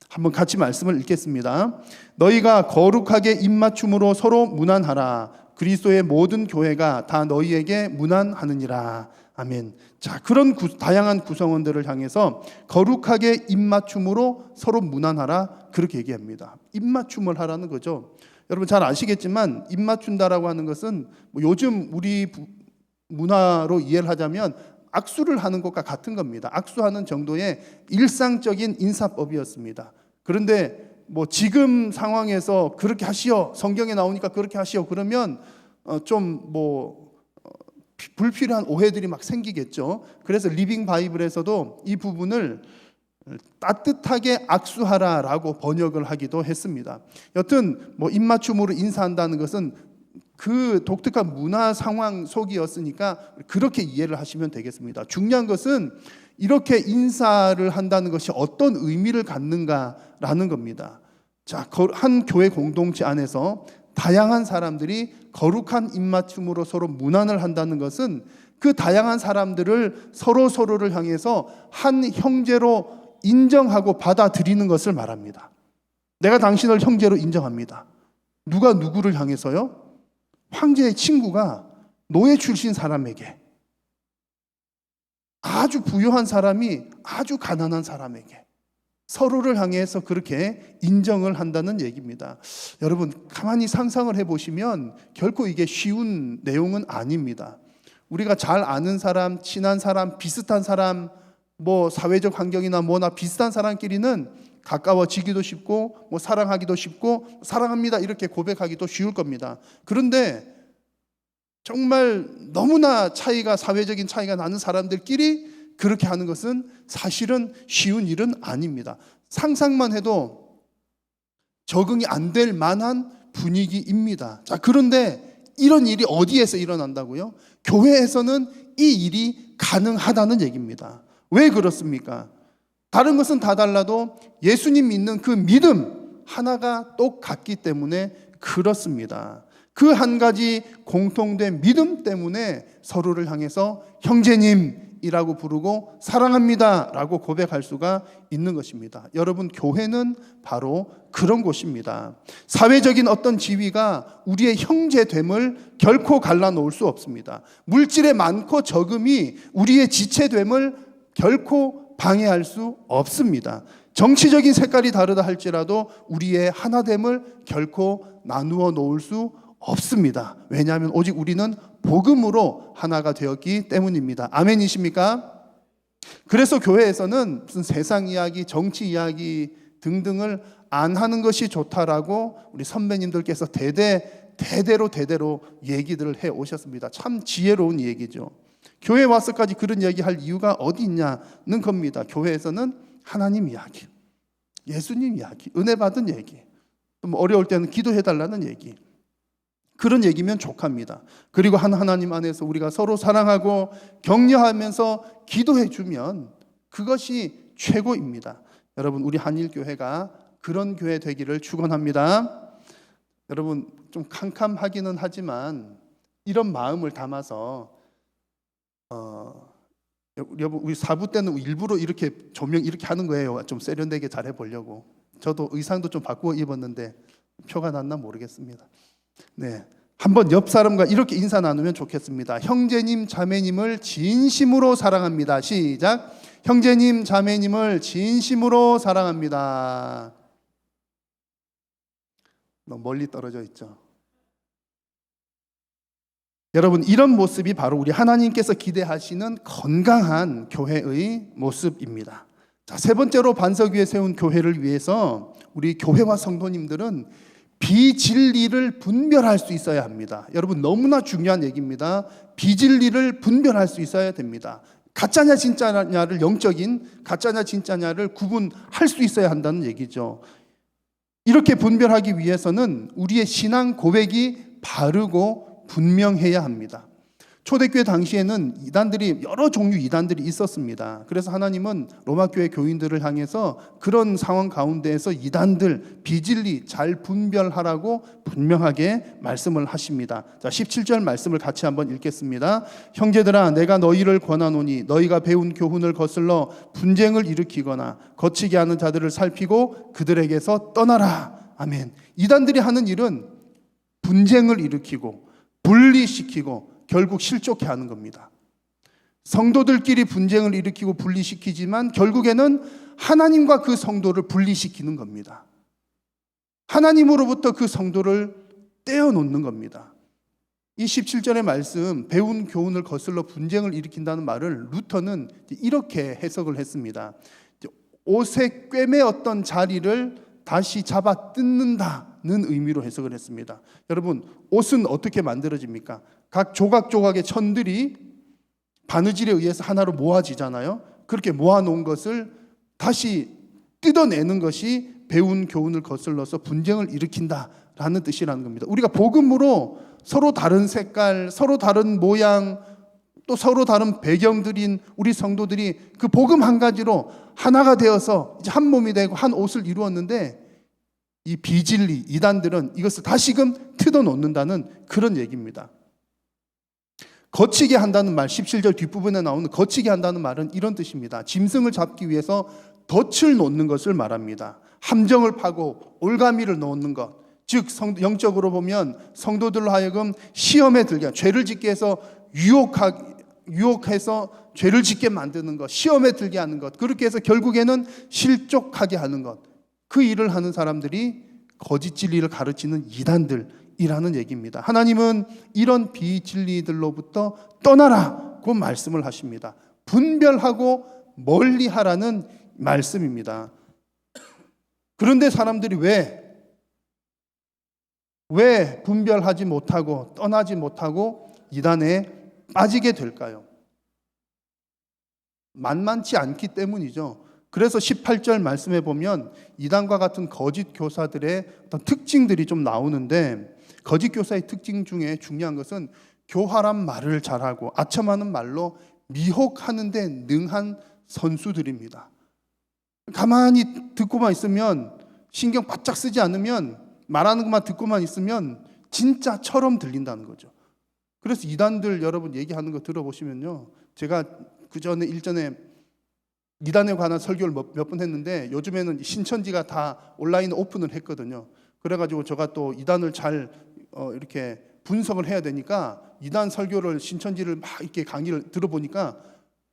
한번 같이 말씀을 읽겠습니다. 너희가 거룩하게 입맞춤으로 서로 문안하라. 그리스도의 모든 교회가 다 너희에게 문안하느니라. 아멘. 자, 그런 다양한 구성원들을 향해서 거룩하게 입맞춤으로 서로 문안하라. 그렇게 얘기합니다. 입맞춤을 하라는 거죠. 여러분 잘 아시겠지만 입맞춘다라고 하는 것은 뭐 요즘 우리 문화로 이해를 하자면 악수를 하는 것과 같은 겁니다. 악수하는 정도의 일상적인 인사법이었습니다. 그런데 뭐 지금 상황에서 그렇게 하시오, 성경에 나오니까 그렇게 하시오 그러면 좀 불필요한 오해들이 막 생기겠죠. 그래서 리빙 바이블에서도 이 부분을 따뜻하게 악수하라라고 번역을 하기도 했습니다. 여튼 뭐 입맞춤으로 인사한다는 것은 그 독특한 문화 상황 속이었으니까 그렇게 이해를 하시면 되겠습니다. 중요한 것은 이렇게 인사를 한다는 것이 어떤 의미를 갖는가라는 겁니다. 자, 한 교회 공동체 안에서 다양한 사람들이 거룩한 입맞춤으로 서로 문안을 한다는 것은 그 다양한 사람들을 서로를 향해서 한 형제로 인정하고 받아들이는 것을 말합니다. 내가 당신을 형제로 인정합니다. 누가 누구를 향해서요? 황제의 친구가 노예 출신 사람에게, 아주 부유한 사람이 아주 가난한 사람에게 서로를 향해서 그렇게 인정을 한다는 얘기입니다. 여러분 가만히 상상을 해보시면 결코 이게 쉬운 내용은 아닙니다. 우리가 잘 아는 사람, 친한 사람, 비슷한 사람도 뭐 사회적 환경이나 뭐나 비슷한 사람끼리는 가까워지기도 쉽고 뭐 사랑하기도 쉽고 사랑합니다 이렇게 고백하기도 쉬울 겁니다. 그런데 정말 너무나 사회적인 차이가 나는 사람들끼리 그렇게 하는 것은 사실은 쉬운 일은 아닙니다. 상상만 해도 적응이 안 될 만한 분위기입니다. 자, 그런데 이런 일이 어디에서 일어난다고요? 교회에서는 이 일이 가능하다는 얘기입니다. 왜 그렇습니까? 다른 것은 다 달라도 예수님 믿는 그 믿음 하나가 똑같기 때문에 그렇습니다. 그 한 가지 공통된 믿음 때문에 서로를 향해서 형제님이라고 부르고 사랑합니다 라고 고백할 수가 있는 것입니다. 여러분, 교회는 바로 그런 곳입니다. 사회적인 어떤 지위가 우리의 형제됨을 결코 갈라놓을 수 없습니다. 물질의 많고 적음이 우리의 지체됨을 결코 방해할 수 없습니다. 정치적인 색깔이 다르다 할지라도 우리의 하나됨을 결코 나누어 놓을 수 없습니다. 왜냐하면 오직 우리는 복음으로 하나가 되었기 때문입니다. 아멘이십니까? 그래서 교회에서는 무슨 세상 이야기, 정치 이야기 등등을 안 하는 것이 좋다라고 우리 선배님들께서 대대로 얘기들을 해 오셨습니다. 참 지혜로운 얘기죠. 교회에 와서까지 그런 얘기할 이유가 어디 있냐는 겁니다. 교회에서는 하나님 이야기, 예수님 이야기, 은혜 받은 얘기, 뭐 어려울 때는 기도해달라는 얘기, 그런 얘기면 족합니다. 그리고 하나님 안에서 우리가 서로 사랑하고 격려하면서 기도해주면 그것이 최고입니다. 여러분, 우리 한일교회가 그런 교회 되기를 축원합니다. 여러분, 좀 캄캄하기는 하지만 이런 마음을 담아서 여러분, 우리 4부 때는 일부러 이렇게 조명 이렇게 하는 거예요. 좀 세련되게 잘 해보려고. 저도 의상도 좀 바꾸어 입었는데 표가 났나 모르겠습니다. 네, 한번 옆 사람과 이렇게 인사 나누면 좋겠습니다. 형제님, 자매님을 진심으로 사랑합니다. 시작. 형제님, 자매님을 진심으로 사랑합니다. 너무 멀리 떨어져 있죠. 여러분, 이런 모습이 바로 우리 하나님께서 기대하시는 건강한 교회의 모습입니다. 자, 세 번째로 반석 위에 세운 교회를 위해서 우리 교회와 성도님들은 비진리를 분별할 수 있어야 합니다. 여러분, 너무나 중요한 얘기입니다. 비진리를 분별할 수 있어야 됩니다. 가짜냐 진짜냐를, 영적인 가짜냐 진짜냐를 구분할 수 있어야 한다는 얘기죠. 이렇게 분별하기 위해서는 우리의 신앙 고백이 바르고 분명해야 합니다. 초대교회 당시에는 이단들이, 여러 종류 이단들이 있었습니다. 그래서 하나님은 로마교회 교인들을 향해서 그런 상황 가운데에서 이단들, 비진리 잘 분별하라고 분명하게 말씀을 하십니다. 자, 17절 말씀을 같이 한번 읽겠습니다. 형제들아, 내가 너희를 권하노니 너희가 배운 교훈을 거슬러 분쟁을 일으키거나 거치게 하는 자들을 살피고 그들에게서 떠나라. 아멘. 이단들이 하는 일은 분쟁을 일으키고 분리시키고 결국 실족해 하는 겁니다. 성도들끼리 분쟁을 일으키고 분리시키지만 결국에는 하나님과 그 성도를 분리시키는 겁니다. 하나님으로부터 그 성도를 떼어놓는 겁니다. 이 17절의 말씀, 배운 교훈을 거슬러 분쟁을 일으킨다는 말을 루터는 이렇게 해석을 했습니다. 옷에 꿰매었던 자리를 다시 잡아 뜯는다는 의미로 해석을 했습니다. 여러분, 옷은 어떻게 만들어집니까? 각 조각조각의 천들이 바느질에 의해서 하나로 모아지잖아요. 그렇게 모아놓은 것을 다시 뜯어내는 것이 배운 교훈을 거슬러서 분쟁을 일으킨다라는 뜻이라는 겁니다. 우리가 복음으로 서로 다른 색깔, 서로 다른 모양, 또 서로 다른 배경들인 우리 성도들이 그 복음 한 가지로 하나가 되어서 이제 한 몸이 되고 한 옷을 이루었는데, 이 비진리, 이단들은 이것을 다시금 뜯어놓는다는 그런 얘기입니다. 거치게 한다는 말, 17절 뒷부분에 나오는 거치게 한다는 말은 이런 뜻입니다. 짐승을 잡기 위해서 덫을 놓는 것을 말합니다. 함정을 파고 올가미를 놓는 것, 즉 영적으로 보면 성도들로 하여금 시험에 들게, 죄를 짓게 해서 유혹해서 죄를 짓게 만드는 것, 시험에 들게 하는 것, 그렇게 해서 결국에는 실족하게 하는 것, 그 일을 하는 사람들이 거짓 진리를 가르치는 이단들이라는 얘기입니다. 하나님은 이런 비진리들로부터 떠나라고 말씀을 하십니다. 분별하고 멀리하라는 말씀입니다. 그런데 사람들이 왜 분별하지 못하고 떠나지 못하고 이단에 빠지게 될까요? 만만치 않기 때문이죠. 그래서 18절 말씀에 보면 이단과 같은 거짓 교사들의 어떤 특징들이 좀 나오는데, 거짓 교사의 특징 중에 중요한 것은 교활한 말을 잘하고 아첨하는 말로 미혹하는 데 능한 선수들입니다. 가만히 듣고만 있으면, 신경 바짝 쓰지 않으면, 말하는 것만 듣고만 있으면 진짜처럼 들린다는 거죠. 그래서 이단들 여러분 얘기하는 거 들어보시면요, 제가 일전에 이단에 관한 설교를 몇 번 했는데, 요즘에는 신천지가 다 온라인 오픈을 했거든요. 그래가지고 제가 또 이단을 잘 이렇게 분석을 해야 되니까 이단 설교를, 신천지를 막 이렇게 강의를 들어보니까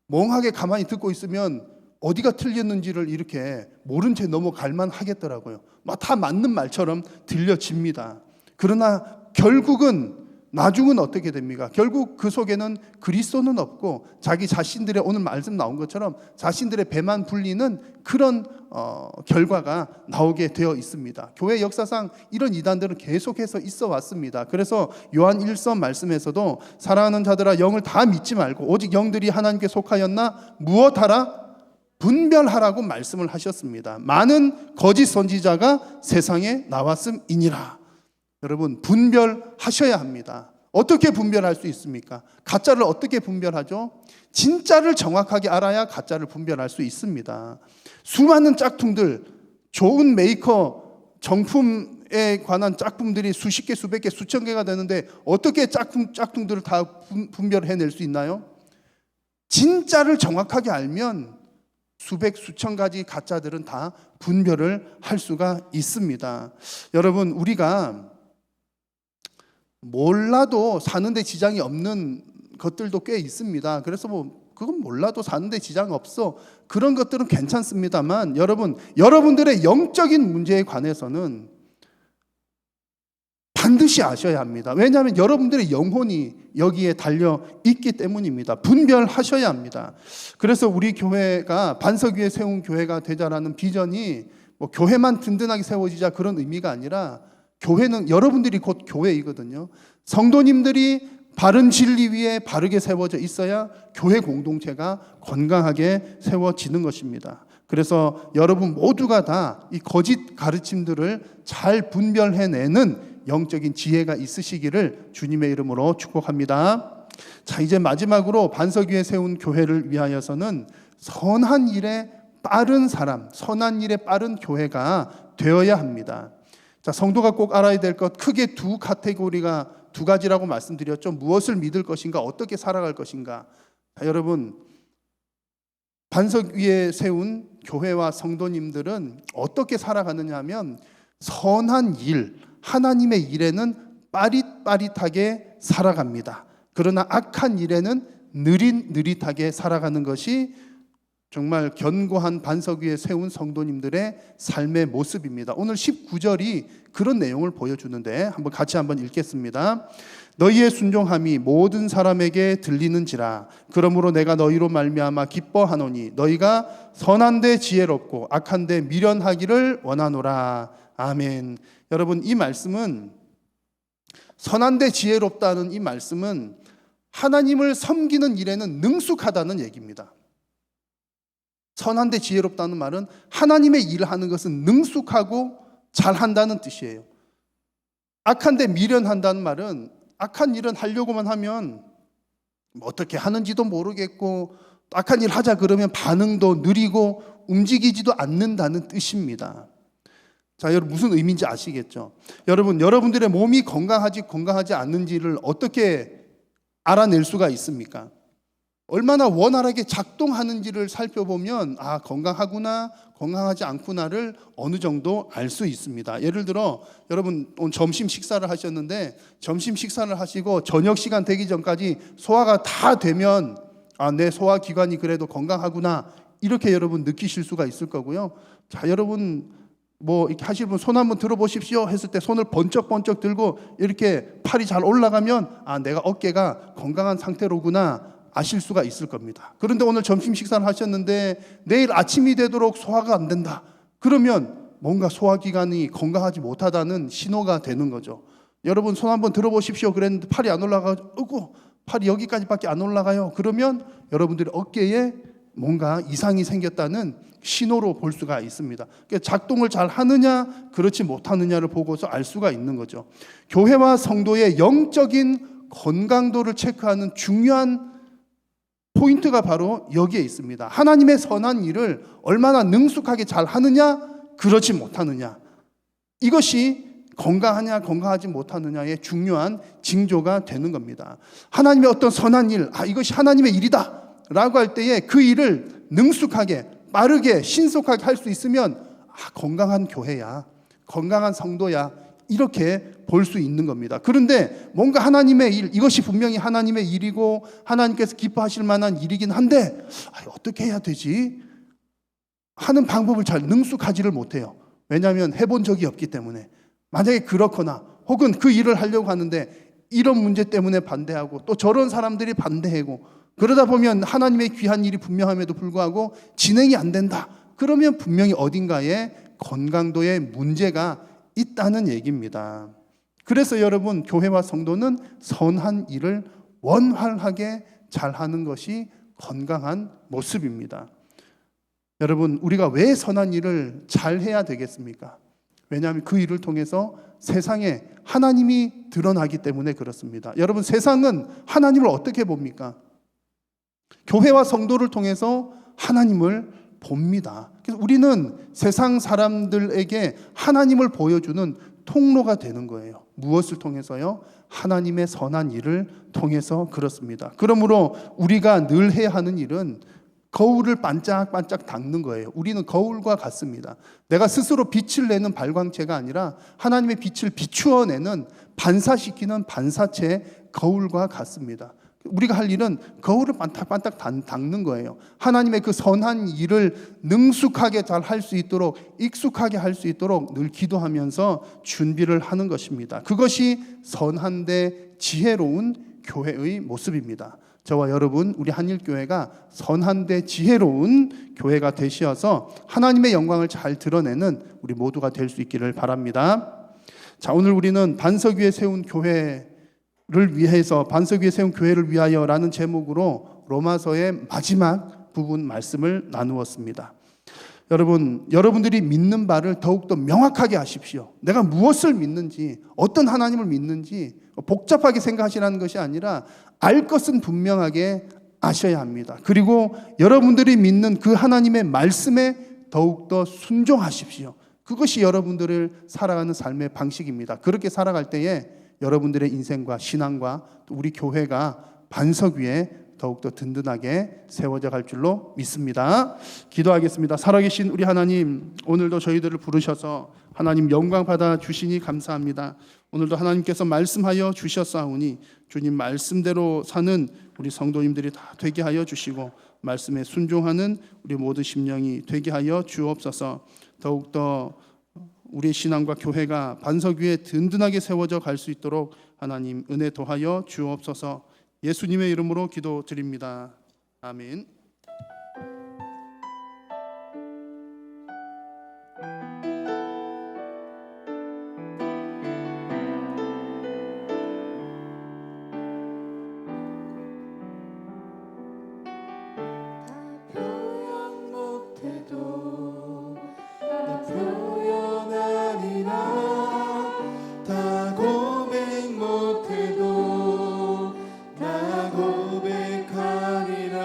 멍하게 가만히 듣고 있으면 어디가 틀렸는지를 이렇게 모른 채 넘어갈만 하겠더라고요. 막 다 맞는 말처럼 들려집니다. 그러나 결국은 나중은 어떻게 됩니까? 결국 그 속에는 그리스도는 없고 자기 자신들의, 오늘 말씀 나온 것처럼 자신들의 배만 불리는 그런 결과가 나오게 되어 있습니다. 교회 역사상 이런 이단들은 계속해서 있어 왔습니다. 그래서 요한 1서 말씀에서도 사랑하는 자들아 영을 다 믿지 말고 오직 영들이 하나님께 속하였나 무엇하라? 분별하라고 말씀을 하셨습니다. 많은 거짓 선지자가 세상에 나왔음이니라. 여러분, 분별하셔야 합니다. 어떻게 분별할 수 있습니까? 가짜를 어떻게 분별하죠? 진짜를 정확하게 알아야 가짜를 분별할 수 있습니다. 수많은 짝퉁들, 좋은 메이커 정품에 관한 짝품들이 수십 개, 수백 개, 수천 개가 되는데 어떻게 짝퉁들을 다 분별해낼 수 있나요? 진짜를 정확하게 알면 수백, 수천 가지 가짜들은 다 분별을 할 수가 있습니다. 여러분, 우리가 몰라도 사는데 지장이 없는 것들도 꽤 있습니다. 그래서 그건 몰라도 사는데 지장 없어, 그런 것들은 괜찮습니다만, 여러분들의 영적인 문제에 관해서는 반드시 아셔야 합니다. 왜냐하면 여러분들의 영혼이 여기에 달려 있기 때문입니다. 분별하셔야 합니다. 그래서 우리 교회가 반석 위에 세운 교회가 되자라는 비전이 교회만 든든하게 세워지자 그런 의미가 아니라, 교회는 여러분들이 곧 교회이거든요. 성도님들이 바른 진리 위에 바르게 세워져 있어야 교회 공동체가 건강하게 세워지는 것입니다. 그래서 여러분 모두가 다 이 거짓 가르침들을 잘 분별해내는 영적인 지혜가 있으시기를 주님의 이름으로 축복합니다. 자, 이제 마지막으로 반석 위에 세운 교회를 위하여서는 선한 일에 빠른 사람, 선한 일에 빠른 교회가 되어야 합니다. 자, 성도가 꼭 알아야 될 것 크게 두 카테고리가, 두 가지라고 말씀드렸죠. 무엇을 믿을 것인가, 어떻게 살아갈 것인가. 자, 여러분, 반석 위에 세운 교회와 성도님들은 어떻게 살아가느냐 하면, 선한 일, 하나님의 일에는 빠릿빠릿하게 살아갑니다. 그러나 악한 일에는 느릿느릿하게 살아가는 것이 정말 견고한 반석 위에 세운 성도님들의 삶의 모습입니다. 오늘 19절이 그런 내용을 보여주는데 같이 한번 읽겠습니다. 너희의 순종함이 모든 사람에게 들리는지라. 그러므로 내가 너희로 말미암아 기뻐하노니 너희가 선한데 지혜롭고 악한데 미련하기를 원하노라. 아멘. 여러분, 이 말씀은, 선한데 지혜롭다는 이 말씀은 하나님을 섬기는 일에는 능숙하다는 얘기입니다. 선한데 지혜롭다는 말은 하나님의 일을 하는 것은 능숙하고 잘한다는 뜻이에요. 악한데 미련한다는 말은 악한 일은 하려고만 하면 어떻게 하는지도 모르겠고, 악한 일 하자 그러면 반응도 느리고 움직이지도 않는다는 뜻입니다. 자, 여러분 무슨 의미인지 아시겠죠? 여러분들의 몸이 건강하지 않는지를 어떻게 알아낼 수가 있습니까? 얼마나 원활하게 작동하는지를 살펴보면 건강하구나, 건강하지 않구나를 어느 정도 알 수 있습니다. 예를 들어 여러분 오늘 점심 식사를 하셨는데, 점심 식사를 하시고 저녁 시간 되기 전까지 소화가 다 되면 내 소화기관이 그래도 건강하구나, 이렇게 여러분 느끼실 수가 있을 거고요. 자, 여러분 이렇게 하실 분 손 한번 들어보십시오 했을 때 손을 번쩍번쩍 들고 이렇게 팔이 잘 올라가면 내가 어깨가 건강한 상태로구나 아실 수가 있을 겁니다. 그런데 오늘 점심 식사를 하셨는데 내일 아침이 되도록 소화가 안 된다. 그러면 뭔가 소화기관이 건강하지 못하다는 신호가 되는 거죠. 여러분 손 한번 들어보십시오. 그랬는데 팔이 안 올라가고, 어구, 팔이 여기까지밖에 안 올라가요. 그러면 여러분들이 어깨에 뭔가 이상이 생겼다는 신호로 볼 수가 있습니다. 그러니까 작동을 잘 하느냐 그렇지 못하느냐를 보고서 알 수가 있는 거죠. 교회와 성도의 영적인 건강도를 체크하는 중요한 포인트가 바로 여기에 있습니다. 하나님의 선한 일을 얼마나 능숙하게 잘 하느냐 그렇지 못하느냐, 이것이 건강하냐 건강하지 못하느냐의 중요한 징조가 되는 겁니다. 하나님의 어떤 선한 일, 이것이 하나님의 일이다 라고 할 때에 그 일을 능숙하게 빠르게 신속하게 할 수 있으면 건강한 교회야, 건강한 성도야, 이렇게 볼 수 있는 겁니다. 그런데 뭔가 하나님의 일, 이것이 분명히 하나님의 일이고 하나님께서 기뻐하실 만한 일이긴 한데 어떻게 해야 되지? 하는 방법을 잘 능숙하지를 못해요. 왜냐하면 해본 적이 없기 때문에. 만약에 그렇거나 혹은 그 일을 하려고 하는데 이런 문제 때문에 반대하고 또 저런 사람들이 반대하고 그러다 보면 하나님의 귀한 일이 분명함에도 불구하고 진행이 안 된다. 그러면 분명히 어딘가에 건강도에 문제가 있다는 얘기입니다. 그래서 여러분, 교회와 성도는 선한 일을 원활하게 잘하는 것이 건강한 모습입니다. 여러분, 우리가 왜 선한 일을 잘 해야 되겠습니까? 왜냐하면 그 일을 통해서 세상에 하나님이 드러나기 때문에 그렇습니다. 여러분, 세상은 하나님을 어떻게 봅니까? 교회와 성도를 통해서 하나님을 봅니다. 그래서 우리는 세상 사람들에게 하나님을 보여주는 통로가 되는 거예요. 무엇을 통해서요? 하나님의 선한 일을 통해서 그렇습니다. 그러므로 우리가 늘 해야 하는 일은 거울을 반짝반짝 닦는 거예요. 우리는 거울과 같습니다. 내가 스스로 빛을 내는 발광체가 아니라 하나님의 빛을 비추어내는 반사시키는 반사체 거울과 같습니다. 우리가 할 일은 거울을 반짝반짝 닦는 거예요. 하나님의 그 선한 일을 능숙하게 잘 할 수 있도록, 익숙하게 할 수 있도록 늘 기도하면서 준비를 하는 것입니다. 그것이 선한데 지혜로운 교회의 모습입니다. 저와 여러분, 우리 한일교회가 선한데 지혜로운 교회가 되시어서 하나님의 영광을 잘 드러내는 우리 모두가 될 수 있기를 바랍니다. 자, 오늘 우리는 반석 위에 세운 교회를 위해서, 반석 위에 세운 교회를 위하여라는 제목으로 로마서의 마지막 부분 말씀을 나누었습니다. 여러분, 여러분들이 믿는 바를 더욱더 명확하게 하십시오. 내가 무엇을 믿는지, 어떤 하나님을 믿는지 복잡하게 생각하시라는 것이 아니라 알 것은 분명하게 아셔야 합니다. 그리고 여러분들이 믿는 그 하나님의 말씀에 더욱더 순종하십시오. 그것이 여러분들을 살아가는 삶의 방식입니다. 그렇게 살아갈 때에 여러분들의 인생과 신앙과 또 우리 교회가 반석 위에 더욱더 든든하게 세워져 갈 줄로 믿습니다. 기도하겠습니다. 살아계신 우리 하나님, 오늘도 저희들을 부르셔서 하나님 영광 받아 주시니 감사합니다. 오늘도 하나님께서 말씀하여 주셨사오니 주님 말씀대로 사는 우리 성도님들이 다 되게 하여 주시고 말씀에 순종하는 우리 모든 심령이 되게 하여 주옵소서. 더욱더 우리의 신앙과 교회가 반석 위에 든든하게 세워져 갈 수 있도록 하나님 은혜 더하여 주옵소서. 예수님의 이름으로 기도드립니다. 아멘. 표현 못해도 나 표현하리라. 다 고백 못해도 나 고백하리라.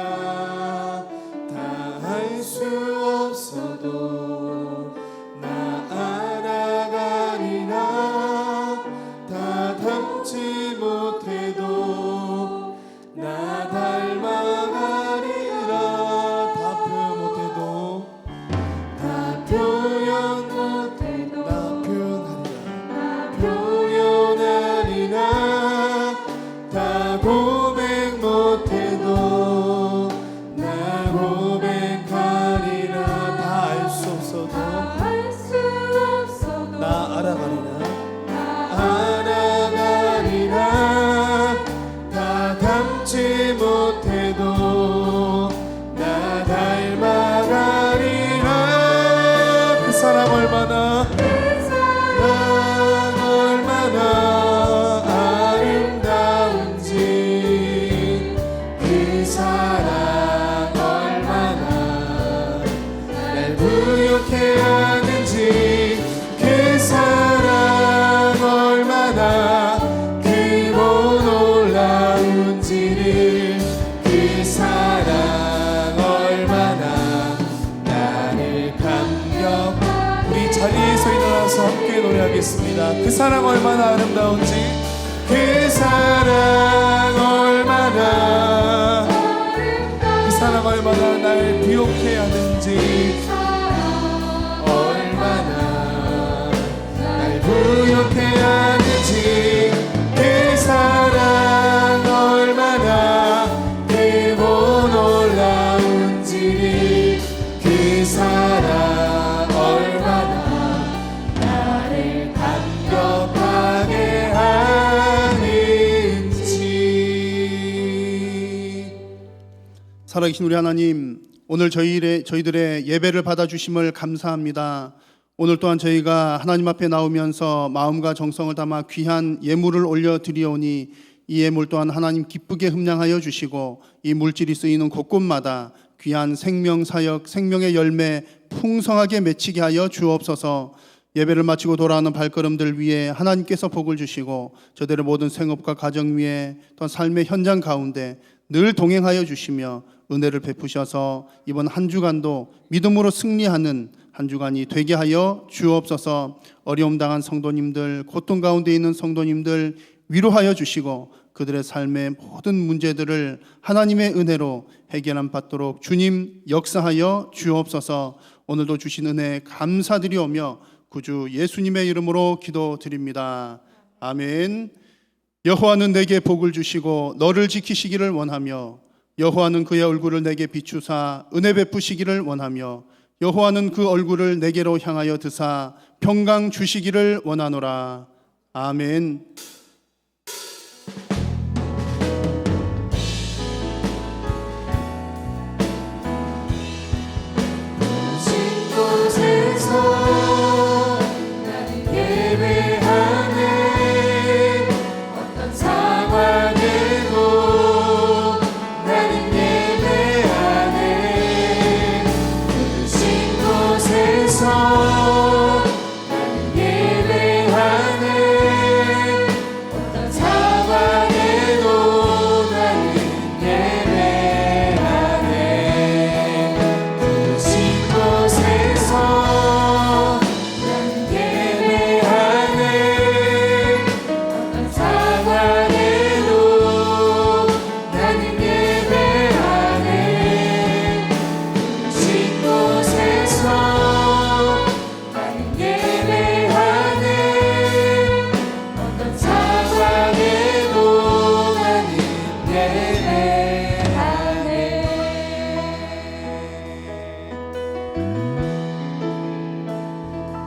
크고 놀라운지를 그 사랑 얼마나 나를 감격. 우리 자리에서 일어나서 함께 노래하겠습니다. 그 사랑 얼마나 아름다운지, 그 사랑 얼마나, 그 사랑 얼마나 날 부욕해 하는지, 얼마나 날 부욕해 하는지, 그 사랑 얼마나 크고 놀라운지를, 그 사랑 얼마나 나를 감격하게 하는지. 살아계신 우리 하나님, 오늘 저희들의 예배를 받아주심을 감사합니다. 오늘 또한 저희가 하나님 앞에 나오면서 마음과 정성을 담아 귀한 예물을 올려드리오니 이 예물 또한 하나님 기쁘게 흠량하여 주시고 이 물질이 쓰이는 곳곳마다 귀한 생명사역, 생명의 열매 풍성하게 맺히게 하여 주옵소서. 예배를 마치고 돌아오는 발걸음들 위에 하나님께서 복을 주시고 저들의 모든 생업과 가정 위에 또한 삶의 현장 가운데 늘 동행하여 주시며 은혜를 베푸셔서 이번 한 주간도 믿음으로 승리하는 한 주간이 되게 하여 주옵소서. 어려움 당한 성도님들, 고통 가운데 있는 성도님들 위로하여 주시고 그들의 삶의 모든 문제들을 하나님의 은혜로 해결함 받도록 주님 역사하여 주옵소서. 오늘도 주신 은혜 감사드리오며 구주 예수님의 이름으로 기도드립니다. 아멘. 여호와는 내게 복을 주시고 너를 지키시기를 원하며 여호와는 그의 얼굴을 내게 비추사 은혜 베푸시기를 원하며 여호와는 그 얼굴을 내게로 향하여 드사 평강 주시기를 원하노라. 아멘.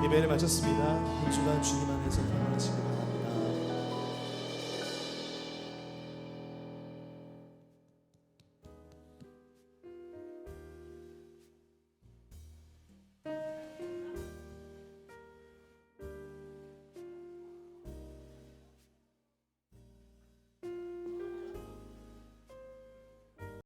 예배를 마쳤습니다. 한 주간 주님 안에서 평안하시길 바랍니다.